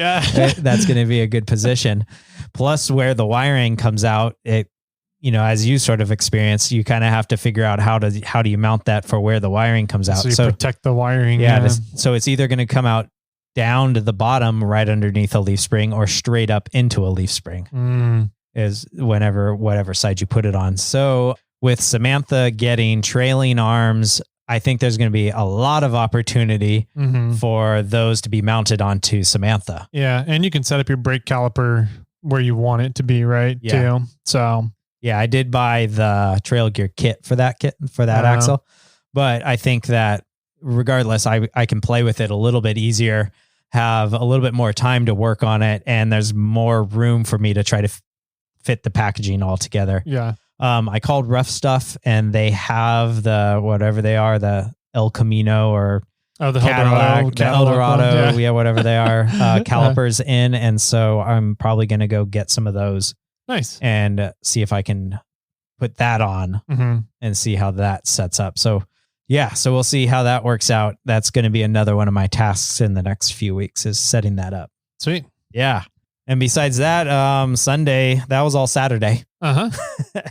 Speaker 2: that's going to be a good position. Plus where the wiring comes out, as you sort of experienced, you kind of have to figure out how do you mount that for where the wiring comes out.
Speaker 1: So you protect the wiring.
Speaker 2: Yeah. So it's either going to come out down to the bottom right underneath a leaf spring, or straight up into a leaf spring is whatever side you put it on. So with Samantha getting trailing arms, I think there's going to be a lot of opportunity for those to be mounted onto Samantha.
Speaker 1: Yeah. And you can set up your brake caliper where you want it to be, right?
Speaker 2: Yeah.
Speaker 1: Too. So
Speaker 2: yeah, I did buy the trail gear kit for that axle, but I think that regardless, I can play with it a little bit easier, have a little bit more time to work on it, and there's more room for me to try to fit the packaging all together.
Speaker 1: Yeah.
Speaker 2: I called Rough Stuff, and they have the El Camino or
Speaker 1: the
Speaker 2: Cadillac, the Eldorado,
Speaker 1: yeah,
Speaker 2: whatever they are, calipers in, and so I'm probably going to go get some of those.
Speaker 1: Nice.
Speaker 2: And see if I can put that on and see how that sets up. So yeah, so we'll see how that works out. That's going to be another one of my tasks in the next few weeks, is setting that up.
Speaker 1: Sweet.
Speaker 2: Yeah. And besides that, Sunday, that was all Saturday. And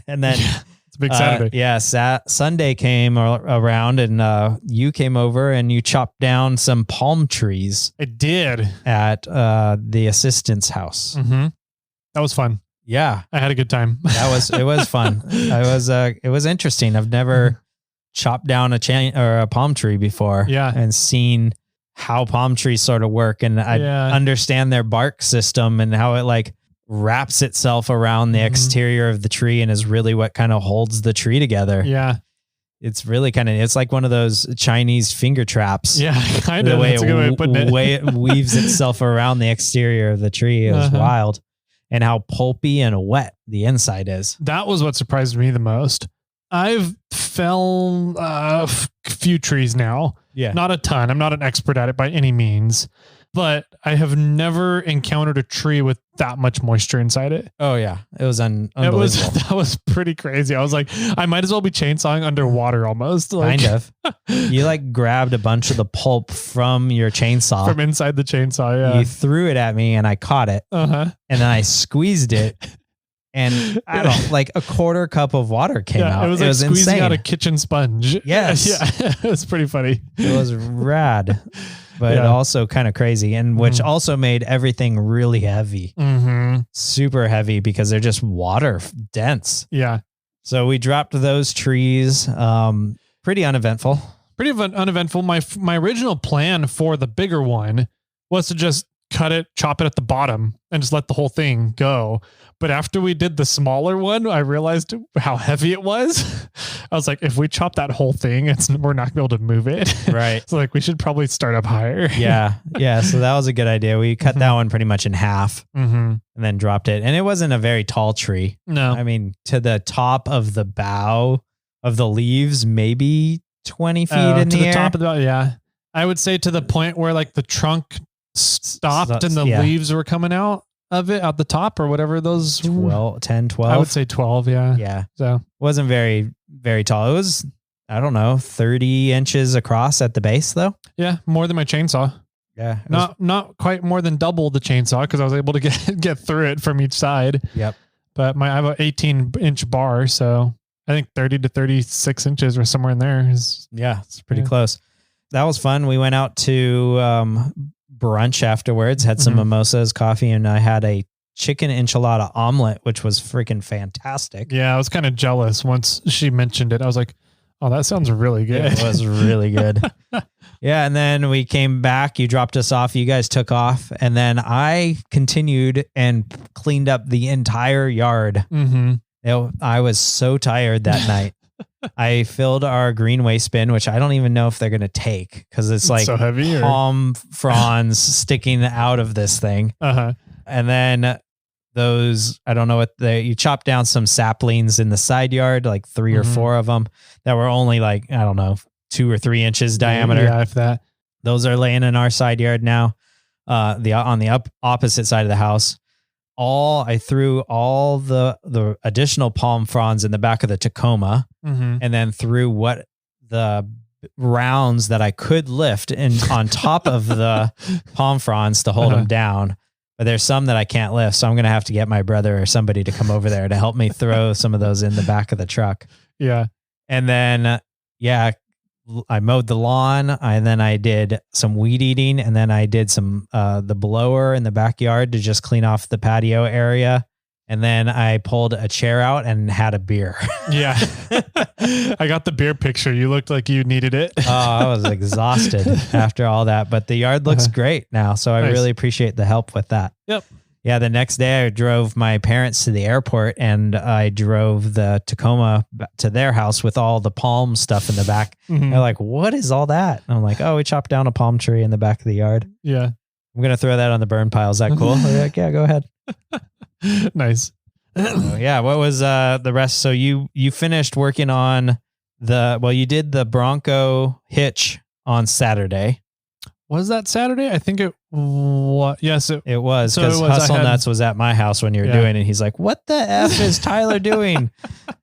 Speaker 2: then
Speaker 1: it's a big Saturday.
Speaker 2: Yeah. Sunday came around, and you came over and you chopped down some palm trees.
Speaker 1: I did.
Speaker 2: At the assistant's house.
Speaker 1: That was fun.
Speaker 2: Yeah.
Speaker 1: I had a good time.
Speaker 2: It was fun. It was interesting. I've never chopped down a chain or a palm tree before.
Speaker 1: Yeah.
Speaker 2: And seen how palm trees sort of work. And I understand their bark system and how it like wraps itself around the exterior of the tree and is really what kind of holds the tree together.
Speaker 1: Yeah.
Speaker 2: It's really it's like one of those Chinese finger traps.
Speaker 1: Yeah, kind of.
Speaker 2: The way
Speaker 1: That's a good way of putting it.
Speaker 2: way it weaves itself around the exterior of the tree is wild. And how pulpy and wet the inside is.
Speaker 1: That was what surprised me the most. I've felled a few trees now.
Speaker 2: Yeah.
Speaker 1: Not a ton. I'm not an expert at it by any means, but I have never encountered a tree with that much moisture inside it.
Speaker 2: Oh yeah. It was unbelievable.
Speaker 1: That was pretty crazy. I was like, I might as well be chainsawing underwater almost. Like,
Speaker 2: kind of. You like grabbed a bunch of the pulp from your chainsaw.
Speaker 1: From inside the chainsaw, yeah.
Speaker 2: You threw it at me and I caught it. And then I squeezed it. And I don't know, like a quarter cup of water came out.
Speaker 1: It was like squeezing
Speaker 2: insane.
Speaker 1: out a kitchen sponge.
Speaker 2: Yes.
Speaker 1: Yeah. It was pretty funny.
Speaker 2: It was rad, but also kind of crazy. And which also made everything really heavy, super heavy because they're just water dense.
Speaker 1: Yeah.
Speaker 2: So we dropped those trees. Pretty uneventful.
Speaker 1: Pretty uneventful. My original plan for the bigger one was to just cut it, chop it at the bottom and just let the whole thing go. But after we did the smaller one, I realized how heavy it was. I was like, if we chop that whole thing, we're not going to be able to move it.
Speaker 2: Right.
Speaker 1: So like we should probably start up higher.
Speaker 2: Yeah. Yeah. So that was a good idea. We cut that one pretty much in half and then dropped it. And it wasn't a very tall tree.
Speaker 1: No.
Speaker 2: I mean, to the top of the bough of the leaves, maybe 20 feet in the air.
Speaker 1: Top of the bough, yeah. I would say to the point where like the trunk stopped and the leaves were coming out of it at the top or whatever those
Speaker 2: 10, 12.
Speaker 1: I would say 12. Yeah.
Speaker 2: Yeah.
Speaker 1: So
Speaker 2: wasn't very, very tall. It was, I don't know, 30 inches across at the base though.
Speaker 1: Yeah. More than my chainsaw.
Speaker 2: Yeah.
Speaker 1: Not quite more than double the chainsaw because I was able to get through it from each side.
Speaker 2: Yep.
Speaker 1: But I have an 18-inch bar. So I think 30 to 36 inches or somewhere in there is.
Speaker 2: Yeah. It's pretty close. That was fun. We went out to, brunch afterwards, had some mimosas, coffee, and I had a chicken enchilada omelet, which was freaking fantastic.
Speaker 1: Yeah, I was kind of jealous once she mentioned it. I was like, oh, that sounds really good.
Speaker 2: It was really good. Yeah, and then we came back. You dropped us off. You guys took off. And then I continued and cleaned up the entire yard. I was so tired that night. I filled our green waste bin, which I don't even know if they're going to take because it's like
Speaker 1: so heavy,
Speaker 2: palm fronds sticking out of this thing. And then those, I don't know what you chopped down some saplings in the side yard, like 3 or 4 of them that were only like, I don't know, 2 or 3 inches diameter.
Speaker 1: Yeah, if that.
Speaker 2: Those are laying in our side yard now. On the opposite side of the house. I threw all the additional palm fronds in the back of the Tacoma and then threw what the rounds that I could lift on top of the palm fronds to hold them down. But there's some that I can't lift. So I'm going to have to get my brother or somebody to come over there to help me throw some of those in the back of the truck.
Speaker 1: Yeah.
Speaker 2: And then, I mowed the lawn and then I did some weed eating and then I did some, the blower in the backyard to just clean off the patio area. And then I pulled a chair out and had a beer.
Speaker 1: Yeah. I got the beer picture. You looked like you needed it.
Speaker 2: Oh, I was exhausted after all that, but the yard looks great now. So I really appreciate the help with that.
Speaker 1: Yep.
Speaker 2: Yeah. The next day I drove my parents to the airport and I drove the Tacoma to their house with all the palm stuff in the back. They're like, what is all that? And I'm like, oh, we chopped down a palm tree in the back of the yard.
Speaker 1: Yeah.
Speaker 2: I'm going to throw that on the burn pile. Is that cool? They're like, yeah, go ahead.
Speaker 1: Nice.
Speaker 2: Yeah. What was the rest? So you finished working on you did the Bronco hitch on Saturday.
Speaker 1: Was that Saturday? I think it was. Yes,
Speaker 2: it was because Hustle Nuts was at my house when you were doing it. He's like, what the F is Tyler doing?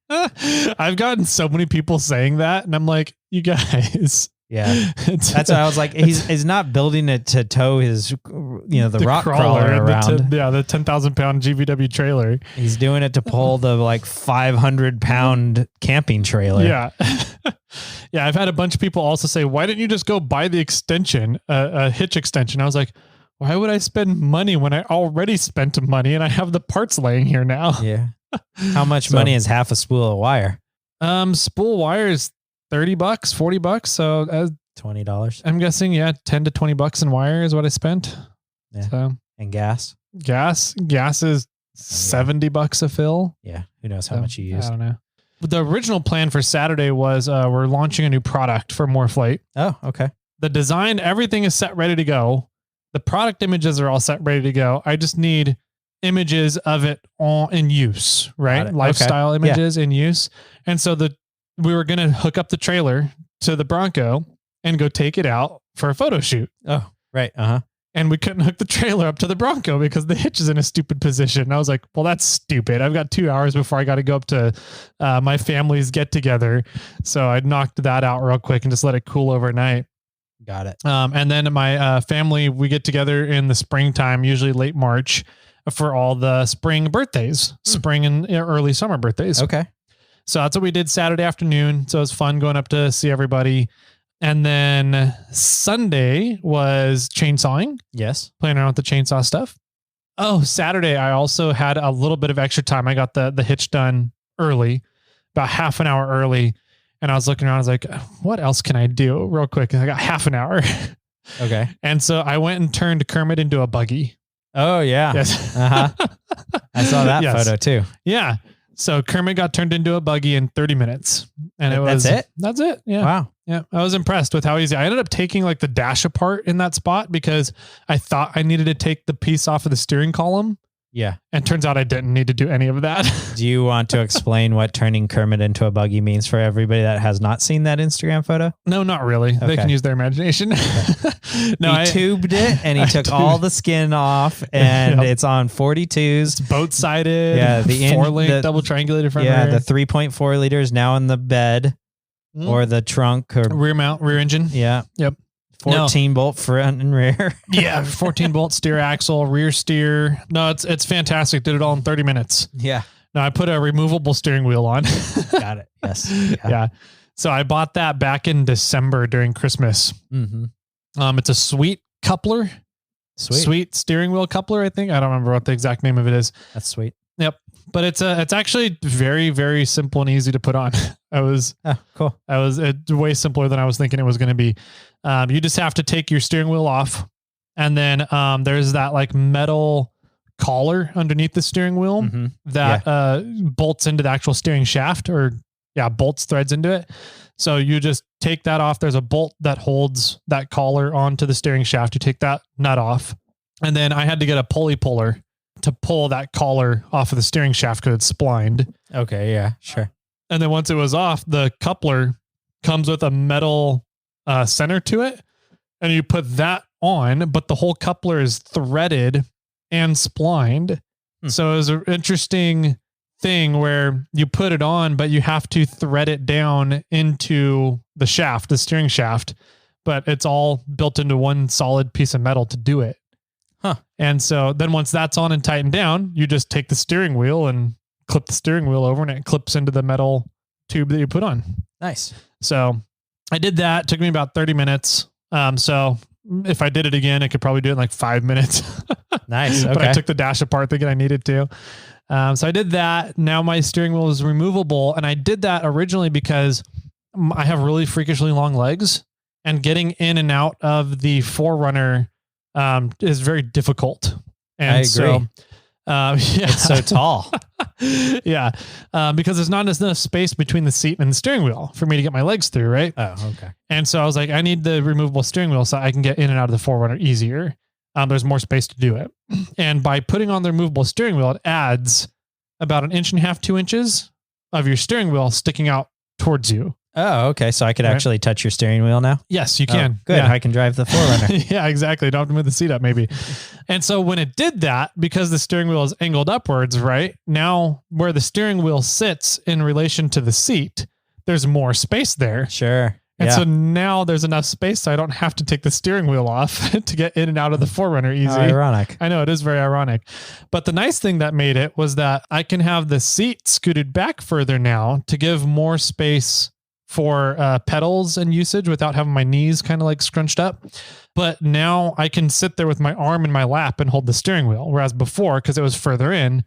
Speaker 1: I've gotten so many people saying that. And I'm like, you guys.
Speaker 2: Yeah. That's why I was like, he's not building it to tow his, the rock crawler around.
Speaker 1: The 10,000 pound GVW trailer.
Speaker 2: He's doing it to pull the like 500 pound camping trailer.
Speaker 1: Yeah. Yeah. I've had a bunch of people also say, why didn't you just go buy the extension, a hitch extension? I was like, why would I spend money when I already spent money and I have the parts laying here now?
Speaker 2: Yeah. How much money is half a spool of wire?
Speaker 1: Spool wire is $30, $40. So
Speaker 2: $20.
Speaker 1: I'm guessing, yeah, 10 to $20 in wire is what I spent.
Speaker 2: Yeah.
Speaker 1: So
Speaker 2: And gas?
Speaker 1: gas is $70 a fill.
Speaker 2: Yeah. Who knows how much you use?
Speaker 1: I don't know. The original plan for Saturday was we're launching a new product for Moreflate.
Speaker 2: Oh, okay.
Speaker 1: The design, everything is set, ready to go. The product images are all set, ready to go. I just need images of it all in use, right? Lifestyle images in use. And so we were going to hook up the trailer to the Bronco and go take it out for a photo shoot.
Speaker 2: Oh, right. Uh-huh.
Speaker 1: And we couldn't hook the trailer up to the Bronco because the hitch is in a stupid position. And I was like, well, that's stupid. I've got 2 hours before I got to go up to my family's get together. So I knocked that out real quick and just let it cool overnight.
Speaker 2: Got it.
Speaker 1: And then my family, we get together in the springtime, usually late March, for all the spring birthdays, spring and early summer birthdays.
Speaker 2: Okay.
Speaker 1: So that's what we did Saturday afternoon. So it was fun going up to see everybody. And then Sunday was chainsawing.
Speaker 2: Yes.
Speaker 1: Playing around with the chainsaw stuff. Oh, Saturday, I also had a little bit of extra time. I got the hitch done early, about half an hour early. And I was looking around, I was like, what else can I do real quick? And I got half an hour.
Speaker 2: Okay.
Speaker 1: And so I went and turned Kermit into a buggy.
Speaker 2: Oh, yeah.
Speaker 1: Yes.
Speaker 2: Uh-huh. I saw that photo too.
Speaker 1: Yeah. So Kermit got turned into a buggy in 30 minutes. And
Speaker 2: That's it?
Speaker 1: That's it. Yeah.
Speaker 2: Wow.
Speaker 1: Yeah. I was impressed with how easy. I ended up taking like the dash apart in that spot because I thought I needed to take the piece off of the steering column.
Speaker 2: Yeah.
Speaker 1: And turns out I didn't need to do any of that.
Speaker 2: Do you want to explain what turning Kermit into a buggy means for everybody that has not seen that Instagram photo?
Speaker 1: No, not really. They can use their imagination.
Speaker 2: Okay.
Speaker 1: No,
Speaker 2: he tubed it and he took all the skin off and it's on 42s.
Speaker 1: It's boat sided.
Speaker 2: Yeah. The
Speaker 1: 4-link double triangulated front.
Speaker 2: Yeah.
Speaker 1: rear.
Speaker 2: The 3.4 liters now in the bed or the trunk or
Speaker 1: rear mount, rear engine.
Speaker 2: Yeah.
Speaker 1: Yep.
Speaker 2: 14 bolt front and rear.
Speaker 1: Yeah. 14 bolt steer axle, rear steer. No, it's fantastic. Did it all in 30 minutes.
Speaker 2: Yeah.
Speaker 1: No, I put a removable steering wheel on.
Speaker 2: Got it. Yes.
Speaker 1: Yeah. So I bought that back in December during Christmas.
Speaker 2: Mm-hmm.
Speaker 1: It's a sweet coupler. Sweet steering wheel coupler, I think. I don't remember what the exact name of it is.
Speaker 2: That's sweet.
Speaker 1: Yep. But it's actually very, very simple and easy to put on.
Speaker 2: Cool.
Speaker 1: Way simpler than I was thinking it was going to be. You just have to take your steering wheel off, and then there's that like metal collar underneath the steering wheel that bolts into the actual steering shaft, bolts threads into it. So you just take that off. There's a bolt that holds that collar onto the steering shaft. You take that nut off, and then I had to get a pulley puller to pull that collar off of the steering shaft because it's splined.
Speaker 2: Okay. Yeah, sure.
Speaker 1: And then once it was off, the coupler comes with a metal center to it, and you put that on, but the whole coupler is threaded and splined. So it was an interesting thing where you put it on, but you have to thread it down into the shaft, the steering shaft, but it's all built into one solid piece of metal to do it.
Speaker 2: Huh.
Speaker 1: And so then once that's on and tightened down, you just take the steering wheel and clip the steering wheel over, and it clips into the metal tube that you put on.
Speaker 2: Nice.
Speaker 1: So I did that. It took me about 30 minutes. So if I did it again, I could probably do it in like 5 minutes.
Speaker 2: Nice. Okay.
Speaker 1: But I took the dash apart thinking I needed to. So I did that. Now my steering wheel is removable. And I did that originally because I have really freakishly long legs, and getting in and out of the 4Runner is very difficult. And
Speaker 2: I agree.
Speaker 1: So,
Speaker 2: it's so tall.
Speaker 1: Yeah. Because there's not enough space between the seat and the steering wheel for me to get my legs through. Right.
Speaker 2: Oh, okay.
Speaker 1: And so I was like, I need the removable steering wheel so I can get in and out of the 4Runner easier. There's more space to do it. And by putting on the removable steering wheel, it adds about 1.5 inches, 2 inches of your steering wheel sticking out towards you.
Speaker 2: Oh, okay. So I could actually touch your steering wheel now?
Speaker 1: Yes, you can.
Speaker 2: Good.
Speaker 1: Yeah.
Speaker 2: I can drive the 4Runner.
Speaker 1: Yeah, exactly. Don't have to move the seat up maybe. And so when it did that, because the steering wheel is angled upwards, right? Now where the steering wheel sits in relation to the seat, there's more space there.
Speaker 2: Sure.
Speaker 1: And so now there's enough space so I don't have to take the steering wheel off to get in and out of the 4Runner easy.
Speaker 2: How ironic.
Speaker 1: I know, it is very ironic. But the nice thing that made it was that I can have the seat scooted back further now to give more space for pedals and usage without having my knees kind of like scrunched up. But now I can sit there with my arm in my lap and hold the steering wheel. Whereas before, because it was further in,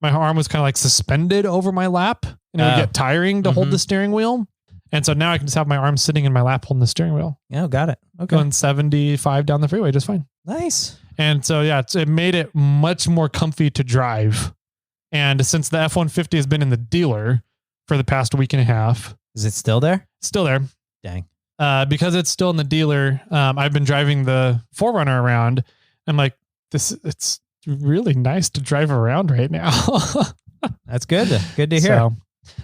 Speaker 1: my arm was kind of like suspended over my lap and it would get tiring to hold the steering wheel. And so now I can just have my arm sitting in my lap holding the steering wheel.
Speaker 2: Oh, got it. Okay.
Speaker 1: Going 75 down the freeway just fine.
Speaker 2: Nice.
Speaker 1: And so, yeah, it made it much more comfy to drive. And since the F-150 has been in the dealer for the past week and a half.
Speaker 2: Is it still there?
Speaker 1: Still there.
Speaker 2: Dang.
Speaker 1: Because it's still in the dealer, I've been driving the 4Runner around. I'm like, it's really nice to drive around right now.
Speaker 2: That's good. Good to hear.
Speaker 1: So,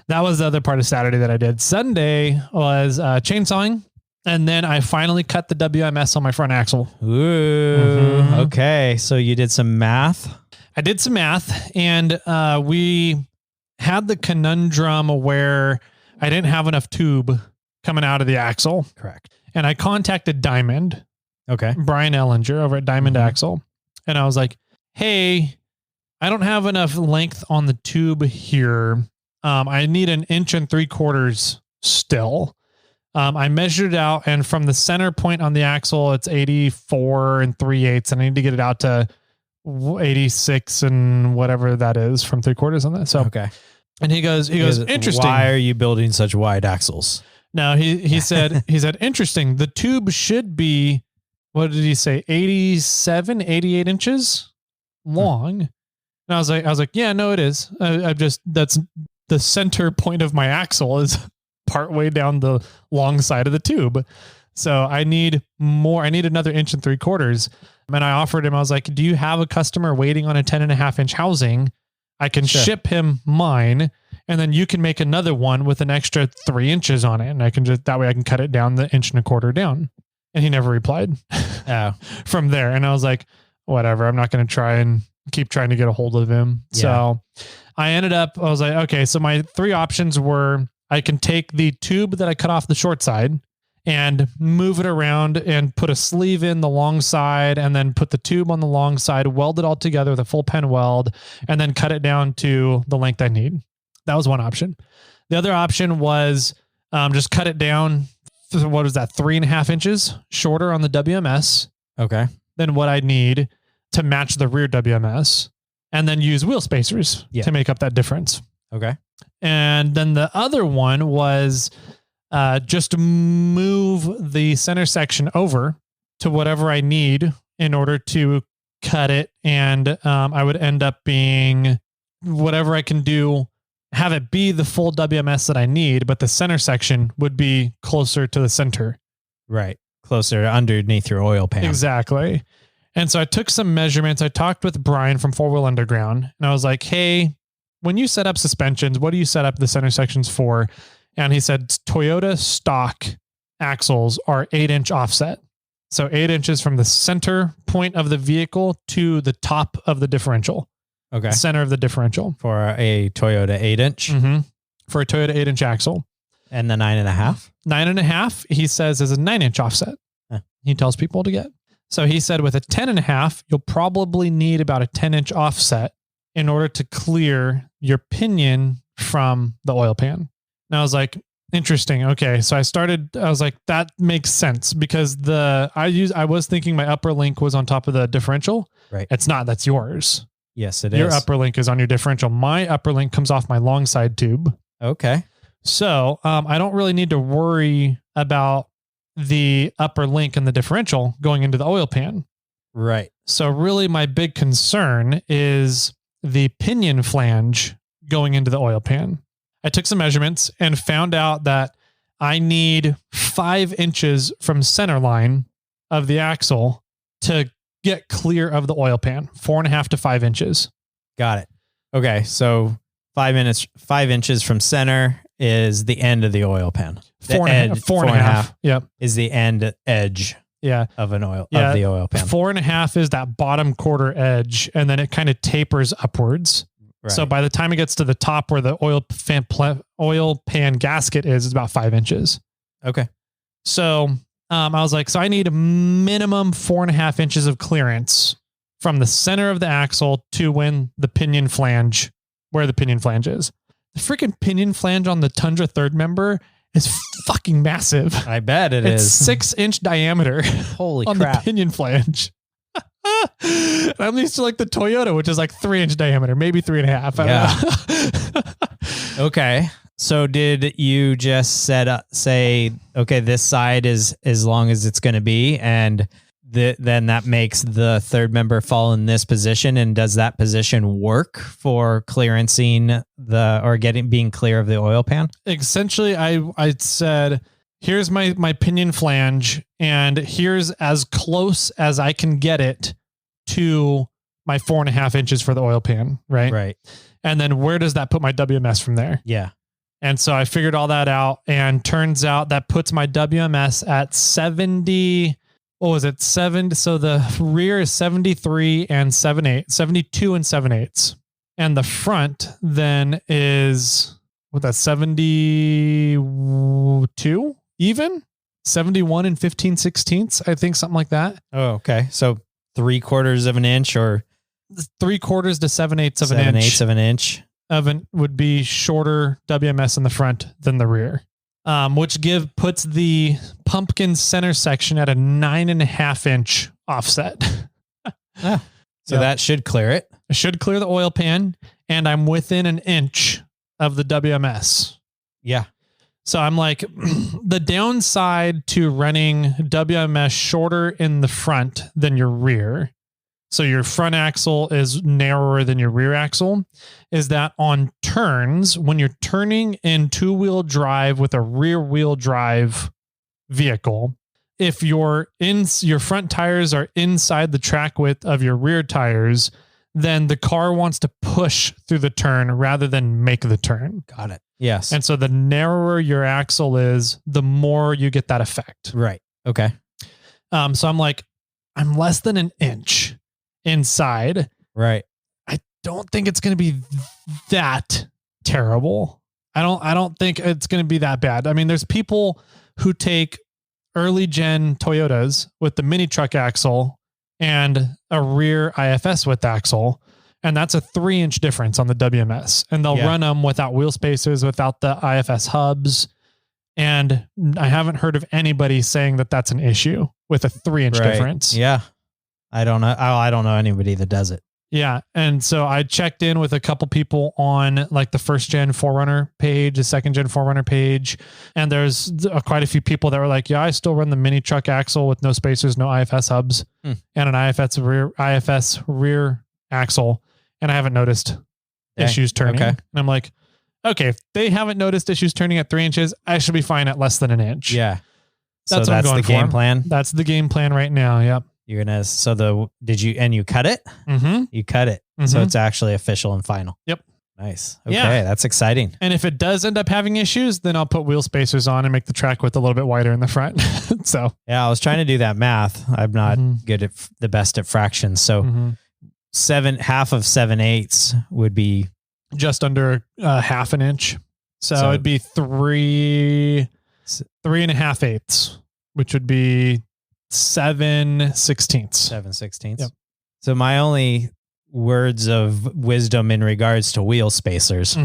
Speaker 1: that was the other part of Saturday that I did. Sunday was chainsawing. And then I finally cut the WMS on my front axle.
Speaker 2: Ooh. Okay. So you did some math?
Speaker 1: I did some math, and we had the conundrum where I didn't have enough tube coming out of the axle.
Speaker 2: Correct.
Speaker 1: And I contacted Diamond.
Speaker 2: Okay.
Speaker 1: Brian Ellinger over at Diamond Axle. And I was like, hey, I don't have enough length on the tube here. I need 1 3/4 inches still. I measured it out, and from the center point on the axle, it's 84 3/8, and I need to get it out to 86 and whatever that is from 3/4 on that. So,
Speaker 2: okay.
Speaker 1: And he goes, interesting.
Speaker 2: Why are you building such wide axles?
Speaker 1: No, he said, interesting. The tube should be, what did he say? 87, 88 inches long. And I was like, yeah, no, it is. That's the center point of my axle is partway down the long side of the tube. So I need more. I need another 1 3/4 inches. And I offered him, I was like, do you have a customer waiting on a 10.5 inch housing? I can ship him mine, and then you can make another one with an extra 3 inches on it. And I can that way I can cut it down the 1 1/4 inches down. And he never replied from there. And I was like, whatever, I'm not going to try and keep trying to get a hold of him. Yeah. So I was like, okay, so my 3 options were, I can take the tube that I cut off the short side and move it around and put a sleeve in the long side, and then put the tube on the long side, weld it all together with a full pen weld, and then cut it down to the length I need. That was one option. The other option was just cut it down. What was that? 3.5 inches shorter on the WMS.
Speaker 2: Okay.
Speaker 1: Than what I need to match the rear WMS, and then use wheel spacers to make up that difference.
Speaker 2: Okay.
Speaker 1: And then the other one was just move the center section over to whatever I need in order to cut it. And I would end up being whatever I can do, have it be the full WMS that I need, but the center section would be closer to the center.
Speaker 2: Right. Closer underneath your oil pan.
Speaker 1: Exactly. And so I took some measurements. I talked with Brian from 4 Wheel Underground, and I was like, hey, when you set up suspensions, what do you set up the center sections for? And he said, Toyota stock axles are 8-inch offset. So 8 inches from the center point of the vehicle to the top of the differential.
Speaker 2: Okay.
Speaker 1: Center of the differential.
Speaker 2: For a Toyota 8-inch?
Speaker 1: Mm-hmm. For a Toyota 8-inch axle.
Speaker 2: And the 9.5?
Speaker 1: 9.5, he says, is a 9-inch offset. He tells people to get. So he said with a 10.5, you'll probably need about a 10-inch offset in order to clear your pinion from the oil pan. And I was like, interesting. Okay. So I was like, that makes sense, because I was thinking my upper link was on top of the differential.
Speaker 2: Right.
Speaker 1: It's not. That's yours.
Speaker 2: Yes, it is.
Speaker 1: Your upper link is on your differential. My upper link comes off my long side tube.
Speaker 2: Okay.
Speaker 1: So I don't really need to worry about the upper link and the differential going into the oil pan.
Speaker 2: Right.
Speaker 1: So really my big concern is the pinion flange going into the oil pan. I took some measurements and found out that I need 5 inches from center line of the axle to get clear of the oil pan. 4.5 to 5 inches.
Speaker 2: Got it. Okay. So 5 inches from center is the end of the oil pan.
Speaker 1: 4.5. Yep.
Speaker 2: Is the end edge.
Speaker 1: Yeah.
Speaker 2: Of the oil pan.
Speaker 1: 4.5 is that bottom quarter edge, and then it kind of tapers upwards. Right. So by the time it gets to the top where the oil pan gasket is, it's about 5 inches.
Speaker 2: Okay.
Speaker 1: So I was like, so I need a minimum 4.5 inches of clearance from the center of the axle to where the pinion flange is. The freaking pinion flange on the Tundra third member is fucking massive.
Speaker 2: I bet
Speaker 1: It's 6-inch diameter
Speaker 2: Holy
Speaker 1: on
Speaker 2: crap.
Speaker 1: the pinion flange. And I'm used to like the Toyota, which is like 3-inch diameter, maybe 3.5. I don't know.
Speaker 2: Okay. So did you just say, okay, this side is as long as it's going to be, and then that makes the third member fall in this position, and does that position work for clearancing being clear of the oil pan?
Speaker 1: Essentially, I said, here's my pinion flange, and here's as close as I can get it to my 4.5 inches for the oil pan, right?
Speaker 2: Right.
Speaker 1: And then where does that put my WMS from there?
Speaker 2: Yeah.
Speaker 1: And so I figured all that out, and turns out that puts my WMS at 70. What was it? 7. So the rear is 73 and 7/8, 72 and 7/8. And the front then is, what, that's 72 even? 71 and 15/16, I think, something like that.
Speaker 2: Oh, okay. So 3/4 of an inch or
Speaker 1: 3/4 to 7/8 of an
Speaker 2: 7/8 of an inch
Speaker 1: would be shorter WMS in the front than the rear, which puts the pumpkin center section at a 9.5 inch offset.
Speaker 2: So that should clear it.
Speaker 1: I should clear the oil pan, and I'm within an inch of the WMS.
Speaker 2: Yeah.
Speaker 1: So I'm like, the downside to running WMS shorter in the front than your rear, so your front axle is narrower than your rear axle, is that on turns, when you're turning in 2-wheel drive with a rear wheel drive vehicle, if your front tires are inside the track width of your rear tires, then the car wants to push through the turn rather than make the turn.
Speaker 2: Got it. Yes.
Speaker 1: And so the narrower your axle is, the more you get that effect.
Speaker 2: Right. Okay.
Speaker 1: So I'm like, I'm less than an inch inside.
Speaker 2: Right.
Speaker 1: I don't think it's going to be that terrible. I don't think it's going to be that bad. I mean, there's people who take early gen Toyotas with the mini truck axle and a rear IFS width axle, and that's a 3-inch difference on the WMS, and they'll run them without wheel spacers, without the IFS hubs. And I haven't heard of anybody saying that that's an issue with a 3-inch difference.
Speaker 2: Yeah. I don't know. I don't know anybody that does it.
Speaker 1: Yeah. And so I checked in with a couple people on like the 1st-gen 4Runner page, the 2nd-gen 4Runner page. And there's quite a few people that were like, yeah, I still run the mini truck axle with no spacers, no IFS hubs, and an IFS rear axle. And I haven't noticed issues turning.
Speaker 2: Okay.
Speaker 1: And I'm like, okay, if they haven't noticed issues turning at 3 inches, I should be fine at less than an inch.
Speaker 2: Yeah.
Speaker 1: That's
Speaker 2: so
Speaker 1: what I'm
Speaker 2: that's
Speaker 1: going
Speaker 2: the game
Speaker 1: for.
Speaker 2: plan.
Speaker 1: That's the game plan right now. Yep.
Speaker 2: You're going to, you cut it?
Speaker 1: Mm-hmm.
Speaker 2: You cut it. Mm-hmm. So it's actually official and final.
Speaker 1: Yep.
Speaker 2: Nice. Okay. That's exciting.
Speaker 1: And if it does end up having issues, then I'll put wheel spacers on and make the track width a little bit wider in the front. So
Speaker 2: yeah, I was trying to do that math. I'm not good at the best at fractions. So half of 7/8 would be
Speaker 1: just under 1/2 an inch. So it'd be 3.5 eighths, which would be 7/16.
Speaker 2: 7/16.
Speaker 1: Yep.
Speaker 2: So my only words of wisdom in regards to wheel spacers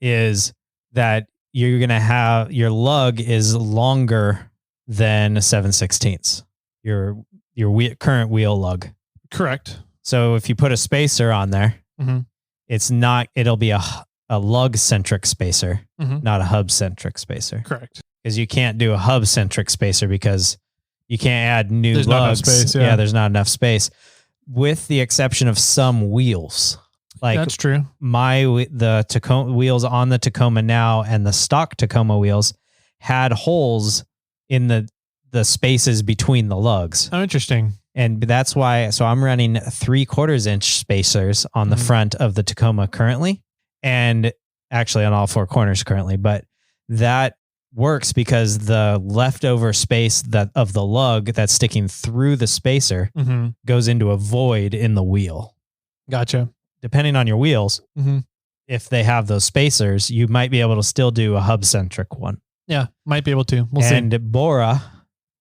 Speaker 2: is that you're going to have your lug is longer than 7/16. Your current wheel lug.
Speaker 1: Correct.
Speaker 2: So if you put a spacer on there, it'll be a lug centric spacer, not a hub centric spacer.
Speaker 1: Correct.
Speaker 2: Because you can't do a hub centric spacer because you can't add new
Speaker 1: there's
Speaker 2: lugs.
Speaker 1: Not enough space, yeah,
Speaker 2: there's not enough space, with the exception of some wheels. Like
Speaker 1: that's true.
Speaker 2: The Tacoma wheels on the Tacoma now and the stock Tacoma wheels had holes in the spaces between the lugs.
Speaker 1: Oh, interesting.
Speaker 2: And that's why, so I'm running 3/4 inch spacers on the front of the Tacoma currently, and actually on all 4 corners currently, but that works because the leftover space of the lug that's sticking through the spacer goes into a void in the wheel.
Speaker 1: Gotcha.
Speaker 2: Depending on your wheels, if they have those spacers, you might be able to still do a hub centric one.
Speaker 1: Yeah, might be able to. We'll see.
Speaker 2: And Bora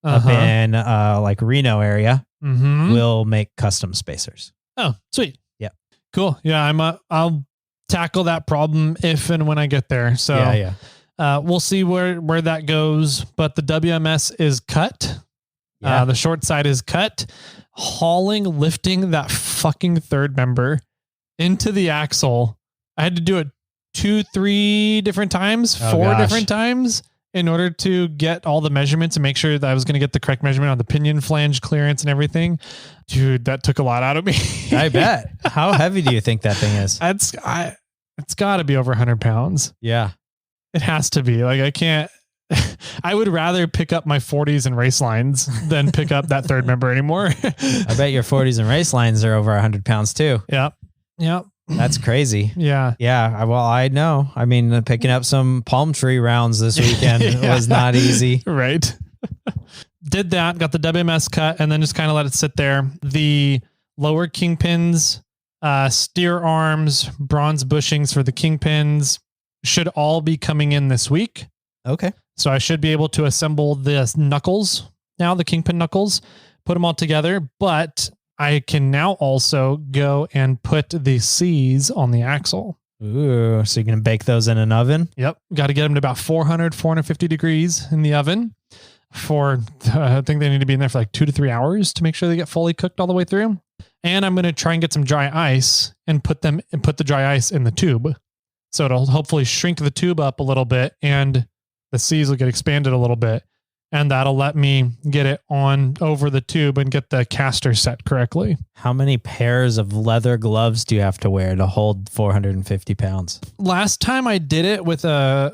Speaker 2: up in like Reno area will make custom spacers.
Speaker 1: Oh, sweet.
Speaker 2: Yeah.
Speaker 1: Cool. Yeah, I'll tackle that problem if and when I get there. So
Speaker 2: yeah.
Speaker 1: We'll see where that goes, but the WMS is cut.
Speaker 2: Yeah.
Speaker 1: The short side is cut. Lifting that fucking third member into the axle. I had to do it 2-3 different times, 4 different times in order to get all the measurements and make sure that I was going to get the correct measurement on the pinion flange clearance and everything. Dude, that took a lot out of me.
Speaker 2: I bet. How heavy do you think that thing is?
Speaker 1: It's got to be over 100 pounds.
Speaker 2: Yeah.
Speaker 1: It has to be. Like, I can't. I would rather pick up my 40s and race lines than pick up that third member anymore.
Speaker 2: I bet your 40s and race lines are over 100 pounds too.
Speaker 1: Yep.
Speaker 2: That's crazy.
Speaker 1: Yeah.
Speaker 2: Yeah. Well, I know. I mean, picking up some palm tree rounds this weekend was not easy.
Speaker 1: Right. Did that, got the WMS cut, and then just kind of let it sit there. The lower kingpins, steer arms, bronze bushings for the kingpins should all be coming in this week.
Speaker 2: Okay.
Speaker 1: So I should be able to assemble the knuckles now, the kingpin knuckles, put them all together, but I can now also go and put the C's on the axle.
Speaker 2: Ooh, so you're going to bake those in an oven?
Speaker 1: Yep. Got to get them to about 450 degrees in the oven I think they need to be in there for like 2 to 3 hours to make sure they get fully cooked all the way through. And I'm going to try and get some dry ice and put the dry ice in the tube. So it'll hopefully shrink the tube up a little bit and the C's will get expanded a little bit. And that'll let me get it on over the tube and get the caster set correctly.
Speaker 2: How many pairs of leather gloves do you have to wear to hold 450 pounds?
Speaker 1: Last time I did it with a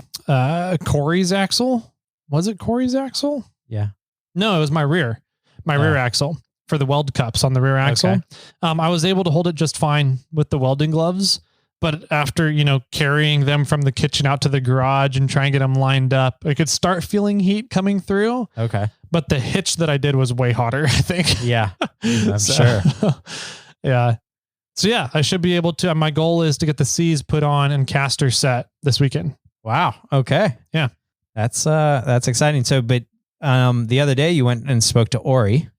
Speaker 1: Corey's axle. Was it Corey's axle?
Speaker 2: Yeah.
Speaker 1: No, it was my rear axle for the weld cups on the rear axle.
Speaker 2: Okay.
Speaker 1: I was able to hold it just fine with the welding gloves. But after, carrying them from the kitchen out to the garage and trying to get them lined up, I could start feeling heat coming through.
Speaker 2: Okay.
Speaker 1: But the hitch that I did was way hotter, I think.
Speaker 2: Yeah, I'm sure.
Speaker 1: Yeah. So yeah, I should be able to, my goal is to get the C's put on and caster set this weekend.
Speaker 2: Wow. Okay.
Speaker 1: Yeah.
Speaker 2: That's exciting. So, but the other day you went and spoke to Ori.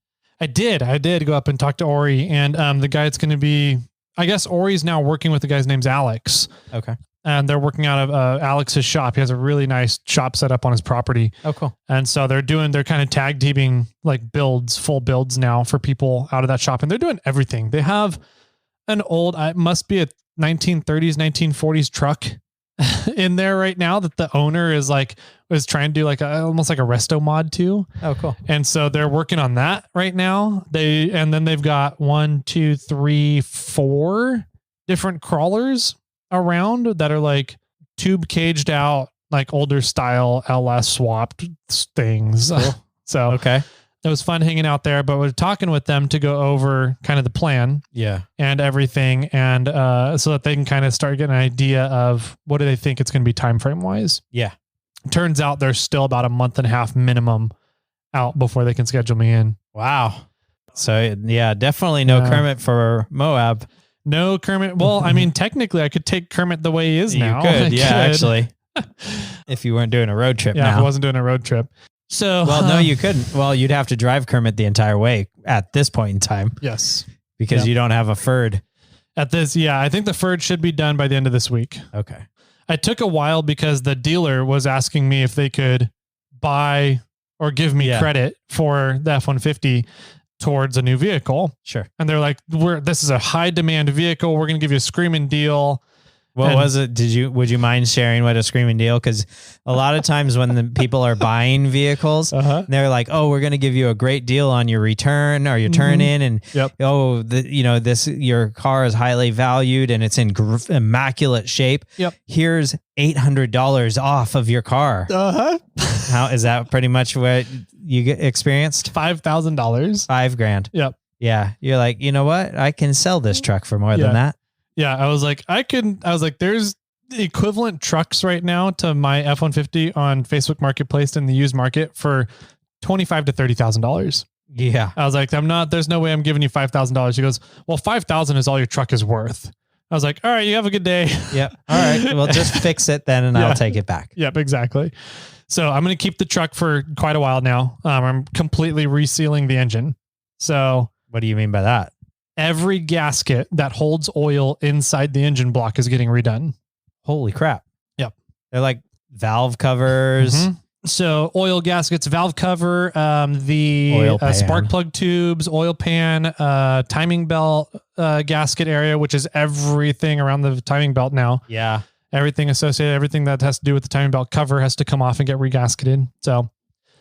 Speaker 1: I did go up and talk to Ori, and the guy that's going to be, I guess Ori's now working with the guy's name's Alex.
Speaker 2: Okay.
Speaker 1: And they're working out of Alex's shop. He has a really nice shop set up on his property.
Speaker 2: Oh, cool.
Speaker 1: And so they're kind of tag teaming like full builds now for people out of that shop. And they're doing everything. They have an old, it must be a 1930s, 1940s truck in there right now that the owner is trying to do almost like a resto mod too.
Speaker 2: Oh, cool.
Speaker 1: And so they're working on that right now. And then they've got 1, 2, 3, 4 different crawlers around that are like tube caged out, like older style LS swapped things.
Speaker 2: Cool.
Speaker 1: So
Speaker 2: okay.
Speaker 1: It was fun hanging out there, but we're talking with them to go over kind of the plan and everything. And so that they can kind of start getting an idea of what do they think it's going to be time frame wise.
Speaker 2: Yeah.
Speaker 1: Turns out there's still about a month and a half minimum out before they can schedule me in.
Speaker 2: Wow. So yeah, definitely no Kermit for Moab.
Speaker 1: No Kermit. Well, I mean, technically I could take Kermit the way he is now.
Speaker 2: You could, actually. If you weren't doing a road trip now.
Speaker 1: If I wasn't doing a road trip. So,
Speaker 2: well, no, you couldn't. Well, you'd have to drive Kermit the entire way at this point in time.
Speaker 1: Yes.
Speaker 2: Because you don't have a Ferd.
Speaker 1: At this, I think the Ferd should be done by the end of this week.
Speaker 2: Okay.
Speaker 1: It took a while because the dealer was asking me if they could buy or give me credit for the F-150 towards a new vehicle.
Speaker 2: Sure.
Speaker 1: And they're like, this is a high demand vehicle. We're going to give you a screaming deal.
Speaker 2: What was it? Would you mind sharing what a screaming deal? Because a lot of times when the people are buying vehicles, they're like, "Oh, we're going to give you a great deal on your return or your turn in, and your car is highly valued and it's in immaculate shape.
Speaker 1: Yep.
Speaker 2: Here's $800 off of your car." How is that? Pretty much what you experienced?
Speaker 1: $5,000.
Speaker 2: $5,000.
Speaker 1: Yep.
Speaker 2: Yeah. You're like, you know what? I can sell this truck for more than that.
Speaker 1: Yeah, I was like, there's equivalent trucks right now to my F-150 on Facebook Marketplace in the used market for $25,000 to $30,000.
Speaker 2: Yeah.
Speaker 1: I was like, there's no way I'm giving you $5,000. He goes, well, $5,000 is all your truck is worth. I was like, all right, you have a good day.
Speaker 2: Yep. All right. Well, just fix it then and I'll take it back.
Speaker 1: Yep, exactly. So I'm going to keep the truck for quite a while now. I'm completely resealing the engine. So
Speaker 2: what do you mean by that?
Speaker 1: Every gasket that holds oil inside the engine block is getting redone.
Speaker 2: Holy crap.
Speaker 1: Yep.
Speaker 2: They're like valve covers.
Speaker 1: Mm-hmm. So oil gaskets, valve cover, the spark plug tubes, oil pan, timing belt gasket area, which is everything around the timing belt now.
Speaker 2: Yeah.
Speaker 1: Everything associated, everything that has to do with the timing belt cover has to come off and get regasketed. So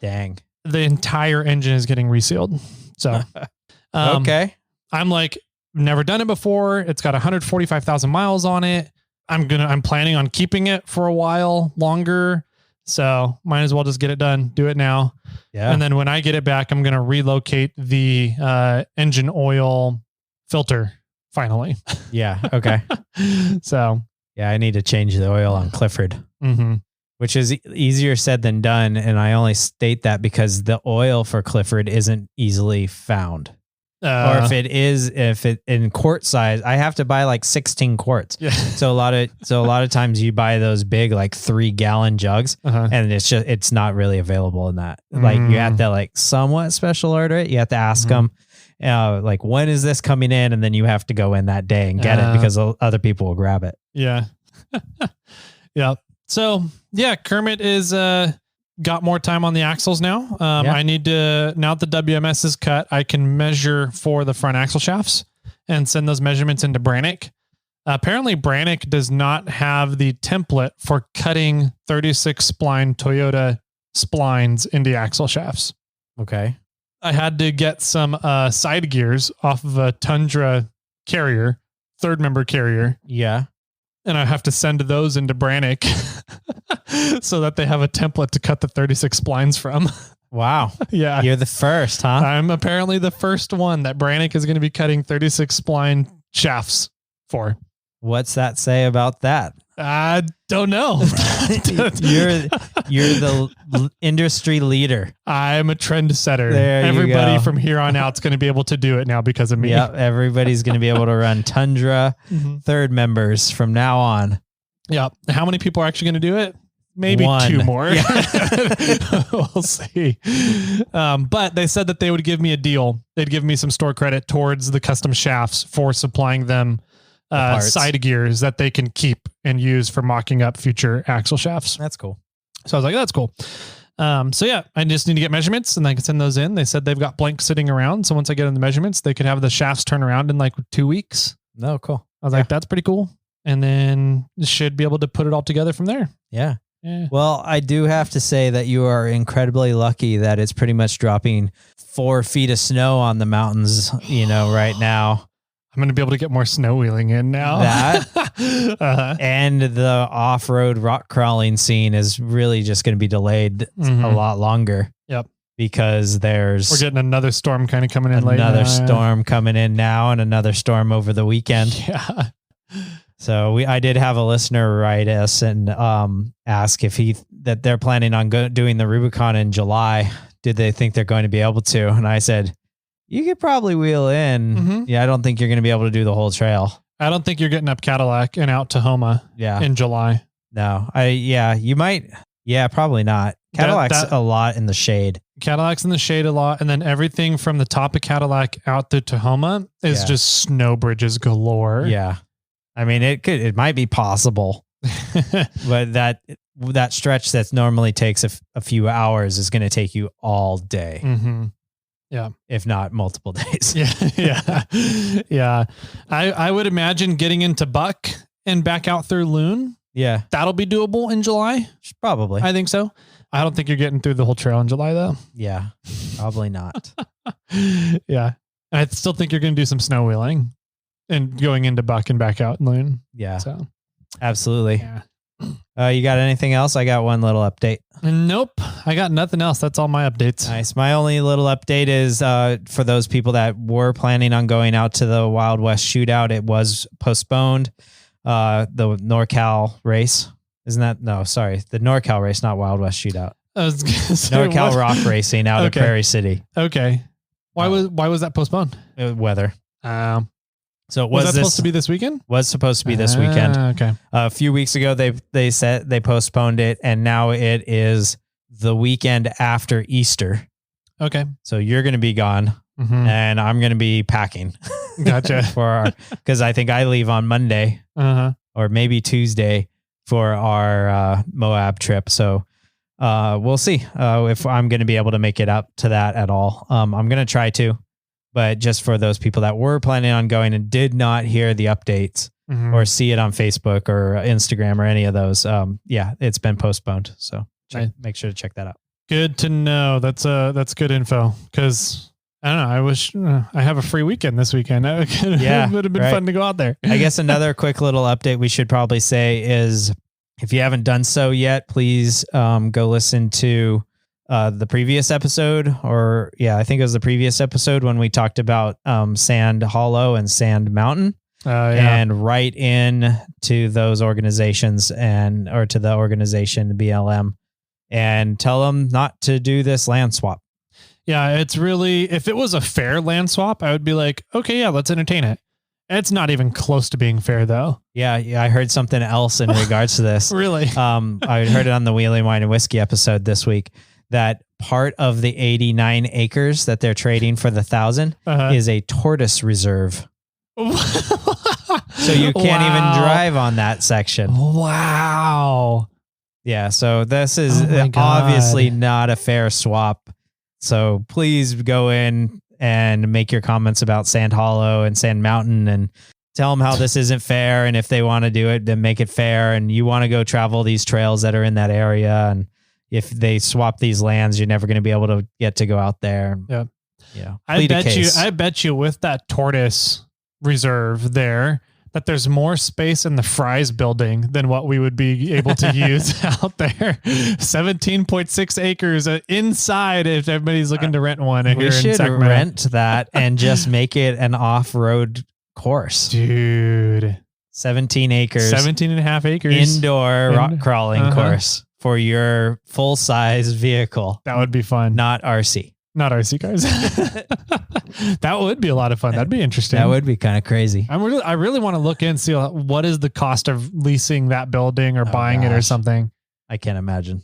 Speaker 2: dang.
Speaker 1: The entire engine is getting resealed. So
Speaker 2: okay.
Speaker 1: I'm like, never done it before. It's got 145,000 miles on it. I'm planning on keeping it for a while longer. So might as well just get it done. Do it now.
Speaker 2: Yeah.
Speaker 1: And then when I get it back, I'm going to relocate the engine oil filter finally.
Speaker 2: Yeah. Okay.
Speaker 1: So
Speaker 2: yeah, I need to change the oil on Clifford, which is easier said than done. And I only state that because the oil for Clifford isn't easily found. Or if it in quart size, I have to buy like 16 quarts.
Speaker 1: Yeah.
Speaker 2: So a lot of times you buy those big, like 3-gallon jugs and it's not really available in that. Like you have to like somewhat special order it. You have to ask them like, when is this coming in? And then you have to go in that day and get it because other people will grab it.
Speaker 1: Yeah. Yeah. So yeah, Kermit is, got more time on the axles now. I need to, now that the WMS is cut, I can measure for the front axle shafts and send those measurements into Brannick. Apparently Brannick does not have the template for cutting 36 spline Toyota splines into axle shafts.
Speaker 2: Okay.
Speaker 1: I had to get some side gears off of a Tundra carrier, 3rd member carrier.
Speaker 2: Yeah.
Speaker 1: And I have to send those into Brannick so that they have a template to cut the 36 splines from.
Speaker 2: Wow.
Speaker 1: Yeah.
Speaker 2: You're the first, huh?
Speaker 1: I'm apparently the first one that Brannick is going to be cutting 36 spline shafts for.
Speaker 2: What's that say about that?
Speaker 1: I don't know.
Speaker 2: You're the industry leader.
Speaker 1: I'm a trendsetter.
Speaker 2: Everybody
Speaker 1: from here on out is going to be able to do it now because of me.
Speaker 2: Yep. Everybody's going to be able to run Tundra 3rd members from now on.
Speaker 1: Yeah. How many people are actually going to do it? Maybe 2 more. Yeah. We'll see. But they said that they would give me a deal. They'd give me some store credit towards the custom shafts for supplying them side gears that they can keep and use for mocking up future axle shafts.
Speaker 2: That's cool.
Speaker 1: So I was like, that's cool. So yeah, I just need to get measurements and I can send those in. They said they've got blanks sitting around. So once I get in the measurements, they could have the shafts turn around in like 2 weeks.
Speaker 2: No, cool.
Speaker 1: I was like, that's pretty cool. And then should be able to put it all together from there.
Speaker 2: Yeah. Well, I do have to say that you are incredibly lucky that it's pretty much dropping 4 feet of snow on the mountains, right now.
Speaker 1: I'm going to be able to get more snow wheeling in now.
Speaker 2: That and the off-road rock crawling scene is really just going to be delayed a lot longer.
Speaker 1: Yep.
Speaker 2: Because we're
Speaker 1: getting another storm kind of coming in later.
Speaker 2: Another storm coming in now and another storm over the weekend.
Speaker 1: Yeah.
Speaker 2: So I did have a listener write us and ask if that they're planning on doing the Rubicon in July. Did they think they're going to be able to? And I said, you could probably wheel in. Yeah, I don't think you're going to be able to do the whole trail.
Speaker 1: I don't think you're getting up Cadillac and out to Homa in July.
Speaker 2: No, you might. Yeah, probably not. Cadillac's a lot in the shade.
Speaker 1: Cadillac's in the shade a lot. And then everything from the top of Cadillac out to Tahoma is just snow bridges galore.
Speaker 2: Yeah. I mean, it might be possible, but that stretch that normally takes a few hours is going to take you all day. Yeah. If not multiple days.
Speaker 1: Yeah. I would imagine getting into Buck and back out through Loon.
Speaker 2: Yeah.
Speaker 1: That'll be doable in July.
Speaker 2: Probably.
Speaker 1: I think so. I don't think you're getting through the whole trail in July though.
Speaker 2: Yeah. Probably not.
Speaker 1: Yeah. I still think you're going to do some snow wheeling and going into Buck and back out in Loon.
Speaker 2: Yeah.
Speaker 1: So
Speaker 2: absolutely. Yeah. You got anything else? I got one little update.
Speaker 1: Nope. I got nothing else. That's all my updates.
Speaker 2: Nice. My only little update is for those people that were planning on going out to the Wild West shootout, it was postponed. The NorCal race. Isn't that? No, sorry. The NorCal race, not Wild West shootout.
Speaker 1: I was gonna say,
Speaker 2: NorCal rock racing out of Prairie City.
Speaker 1: Okay. Why was that postponed?
Speaker 2: Weather. So
Speaker 1: was that supposed to be this weekend?
Speaker 2: Was supposed to be this weekend.
Speaker 1: Okay.
Speaker 2: A few weeks ago, they said they postponed it, and now it is the weekend after Easter.
Speaker 1: Okay.
Speaker 2: So you're going to be gone, and I'm going to be packing.
Speaker 1: Gotcha.
Speaker 2: Because I think I leave on Monday or maybe Tuesday for our Moab trip. So we'll see if I'm going to be able to make it up to that at all. I'm going to try to, but just for those people that were planning on going and did not hear the updates or see it on Facebook or Instagram or any of those, it's been postponed. So make sure to check that out.
Speaker 1: Good to know. That's good info, because I don't know. I wish I have a free weekend this weekend. It would have been fun to go out there.
Speaker 2: I guess another quick little update we should probably say is, if you haven't done so yet, please go listen to the previous episode, I think it was the previous episode when we talked about Sand Hollow and Sand Mountain, and write in to those organizations or to the organization BLM and tell them not to do this land swap.
Speaker 1: Yeah, it's really, if it was a fair land swap, I would be like, okay, yeah, let's entertain it. It's not even close to being fair, though.
Speaker 2: Yeah, I heard something else in regards to this.
Speaker 1: Really?
Speaker 2: I heard it on the Wheeling Wine and Whiskey episode this week, that part of the 89 acres that they're trading for the 1,000 is a tortoise reserve. So you can't even drive on that section.
Speaker 1: Wow.
Speaker 2: Yeah, so this is obviously not a fair swap. So please go in and make your comments about Sand Hollow and Sand Mountain and tell them how this isn't fair. And if they want to do it, then make it fair. And you want to go travel these trails that are in that area. And if they swap these lands, you're never going to be able to get to go out there.
Speaker 1: Yeah.
Speaker 2: Yeah.
Speaker 1: I bet you with that tortoise reserve there, that there's more space in the Fry's building than what we would be able to use out there. 17.6 acres inside, if everybody's looking to rent one.
Speaker 2: We should rent that and just make it an off-road course.
Speaker 1: Dude.
Speaker 2: 17 acres.
Speaker 1: 17 and a half acres.
Speaker 2: Indoor rock crawling course for your full-size vehicle.
Speaker 1: That would be fun.
Speaker 2: Not RC.
Speaker 1: Not RC cars. That would be a lot of fun. That'd be interesting.
Speaker 2: That would be kind of crazy.
Speaker 1: I really want to look in and see what is the cost of leasing that building or buying it or something.
Speaker 2: I can't imagine.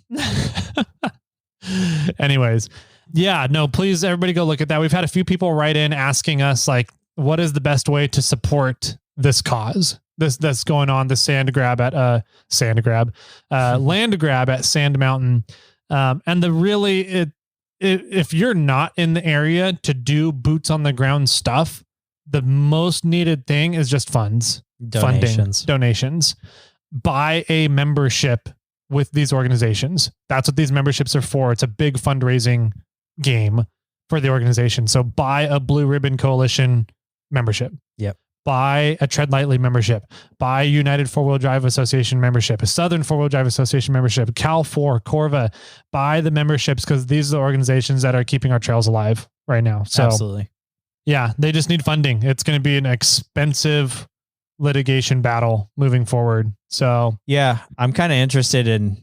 Speaker 1: Anyways. Yeah, no, please everybody go look at that. We've had a few people write in asking us, like, what is the best way to support this cause? That's going on, the land grab at Sand Mountain. And if you're not in the area to do boots on the ground stuff, the most needed thing is just funds, donations. Buy a membership with these organizations. That's what these memberships are for. It's a big fundraising game for the organization. So buy a Blue Ribbon Coalition membership.
Speaker 2: Yep.
Speaker 1: Buy a Tread Lightly membership, buy a United 4-Wheel Drive Association membership, a Southern 4-Wheel Drive Association membership, Cal 4, Corva, buy the memberships, because these are the organizations that are keeping our trails alive right now. So
Speaker 2: absolutely.
Speaker 1: Yeah, they just need funding. It's going to be an expensive litigation battle moving forward. So
Speaker 2: yeah, I'm kind of interested in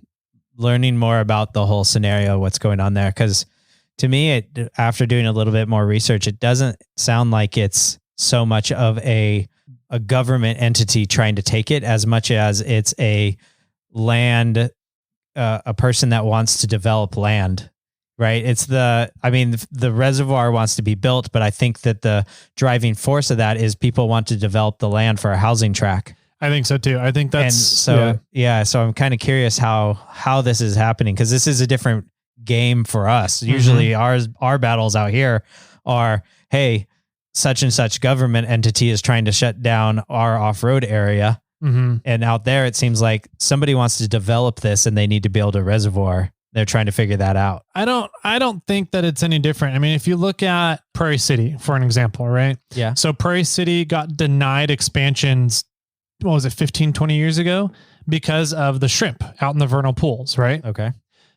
Speaker 2: learning more about the whole scenario, what's going on there. Because to me, after doing a little bit more research, it doesn't sound like it's so much of a government entity trying to take it, as much as it's a person that wants to develop land, right? The reservoir wants to be built, but I think that the driving force of that is people want to develop the land for a housing track.
Speaker 1: I think so too. I think that's,
Speaker 2: so I'm kind of curious how this is happening, because this is a different game for us. Usually our battles out here are, hey, such and such government entity is trying to shut down our off-road area. And out there, it seems like somebody wants to develop this and they need to build a reservoir. They're trying to figure that out.
Speaker 1: I don't think that it's any different. I mean, if you look at Prairie City, for an example, right?
Speaker 2: Yeah.
Speaker 1: So Prairie City got denied expansions, 15, 20 years ago, because of the shrimp out in the vernal pools, right?
Speaker 2: Okay.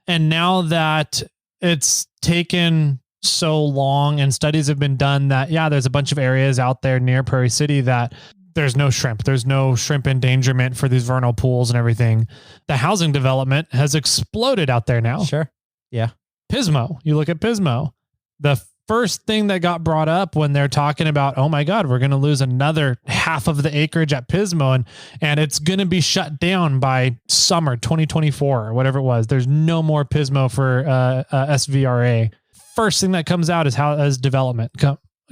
Speaker 1: And now that it's taken so long and studies have been done that, there's a bunch of areas out there near Prairie City that there's no shrimp. There's no shrimp endangerment for these vernal pools and everything. The housing development has exploded out there now.
Speaker 2: Sure. Yeah.
Speaker 1: Pismo. You look at Pismo. The first thing that got brought up when they're talking about, oh my God, we're going to lose another half of the acreage at Pismo and it's going to be shut down by summer 2024 or whatever it was. There's no more Pismo for SVRA. First thing that comes out is as development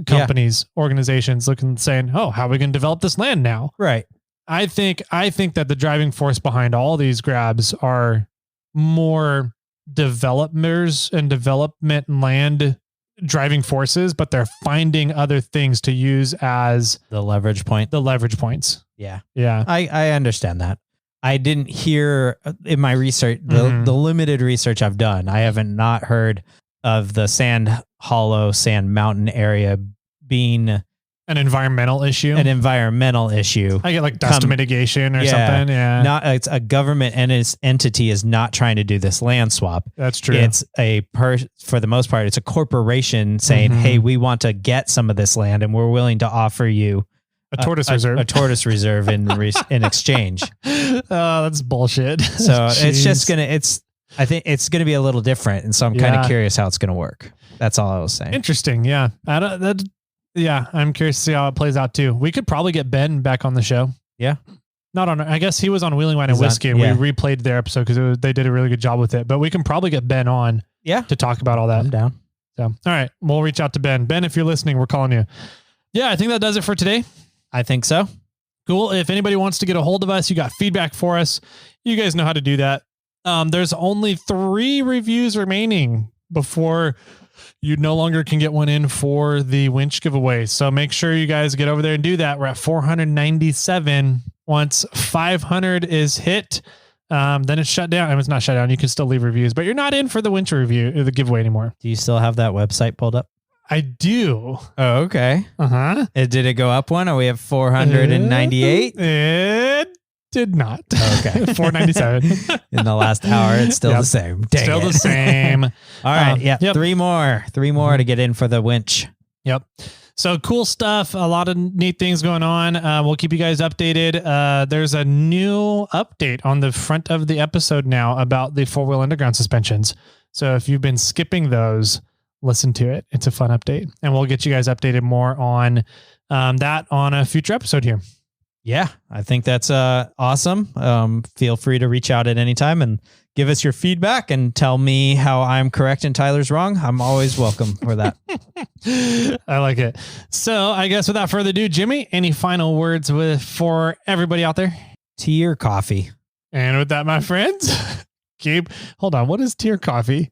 Speaker 1: companies, organizations looking, saying, oh, how are we going to develop this land now?
Speaker 2: Right.
Speaker 1: I think that the driving force behind all these grabs are more developers and development land driving forces, but they're finding other things to use as
Speaker 2: the leverage points.
Speaker 1: Yeah.
Speaker 2: I understand that. I didn't hear in my research, the limited research I've done, I haven't not heard of the Sand Hollow, Sand Mountain area being
Speaker 1: an environmental issue.
Speaker 2: I
Speaker 1: get like dust mitigation or something. Yeah.
Speaker 2: Not it's a government and its entity is not trying to do this land swap.
Speaker 1: That's true.
Speaker 2: It's for the most part, it's a corporation saying, hey, we want to get some of this land and we're willing to offer you
Speaker 1: a tortoise reserve.
Speaker 2: A tortoise reserve in exchange.
Speaker 1: Oh, that's bullshit.
Speaker 2: So I think it's gonna be a little different. And so I'm kind of curious how it's gonna work. That's all I was saying.
Speaker 1: Interesting. Yeah. I'm curious to see how it plays out too. We could probably get Ben back on the show.
Speaker 2: Yeah.
Speaker 1: I guess he was on Wheeling Wine and Whiskey and we replayed their episode because they did a really good job with it, but we can probably get Ben on to talk about all that.
Speaker 2: I'm down.
Speaker 1: So, all right, we'll reach out to Ben. Ben, if you're listening, we're calling you. Yeah. I think that does it for today.
Speaker 2: I think so.
Speaker 1: Cool. If anybody wants to get a hold of us, you got feedback for us, you guys know how to do that. There's only 3 reviews remaining before you no longer can get one in for the winch giveaway. So make sure you guys get over there and do that. We're at 497. Once 500 is hit, then it's shut down. I mean, it's not shut down. You can still leave reviews, but you're not in for the winch review, the giveaway anymore.
Speaker 2: Do you still have that website pulled up?
Speaker 1: I do.
Speaker 2: Oh, okay.
Speaker 1: Uh-huh.
Speaker 2: Did it go up one or we have 498?
Speaker 1: It did not.
Speaker 2: Okay.
Speaker 1: 497.
Speaker 2: In the last hour, it's still the same. Dang
Speaker 1: still
Speaker 2: it.
Speaker 1: the same.
Speaker 2: All right. Yep. 3 more to get in for the winch.
Speaker 1: Yep. So cool stuff. A lot of neat things going on. We'll keep you guys updated. There's a new update on the front of the episode now about the 4-wheel underground suspensions. So if you've been skipping those, listen to it. It's a fun update. And we'll get you guys updated more on that on a future episode here.
Speaker 2: Yeah, I think that's awesome. Feel free to reach out at any time and give us your feedback and tell me how I'm correct and Tyler's wrong. I'm always welcome for that.
Speaker 1: I like it. So I guess without further ado, Jimmy, any final words for everybody out there?
Speaker 2: Tea or coffee?
Speaker 1: And with that, my friends, hold on. What is tea or coffee?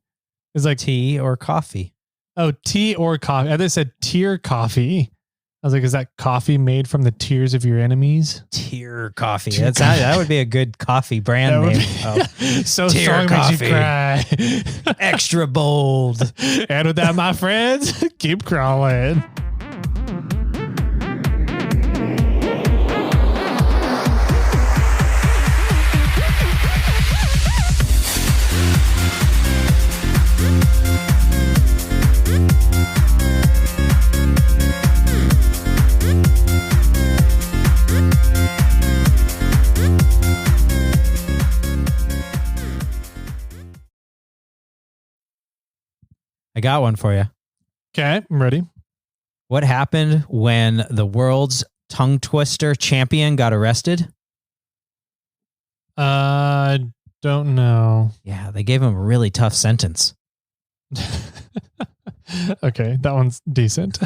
Speaker 1: It's like
Speaker 2: tea or coffee.
Speaker 1: Oh, tea or coffee. I just said tear coffee. I was like, is that coffee made from the tears of your enemies?
Speaker 2: Tear coffee. That would be a good coffee brand name.
Speaker 1: So strong makes you cry.
Speaker 2: Extra bold.
Speaker 1: And with that, my friends, keep crawling.
Speaker 2: I got one for you.
Speaker 1: Okay, I'm ready.
Speaker 2: What happened when the world's tongue twister champion got arrested?
Speaker 1: Don't know.
Speaker 2: Yeah, they gave him a really tough sentence.
Speaker 1: Okay, that one's decent.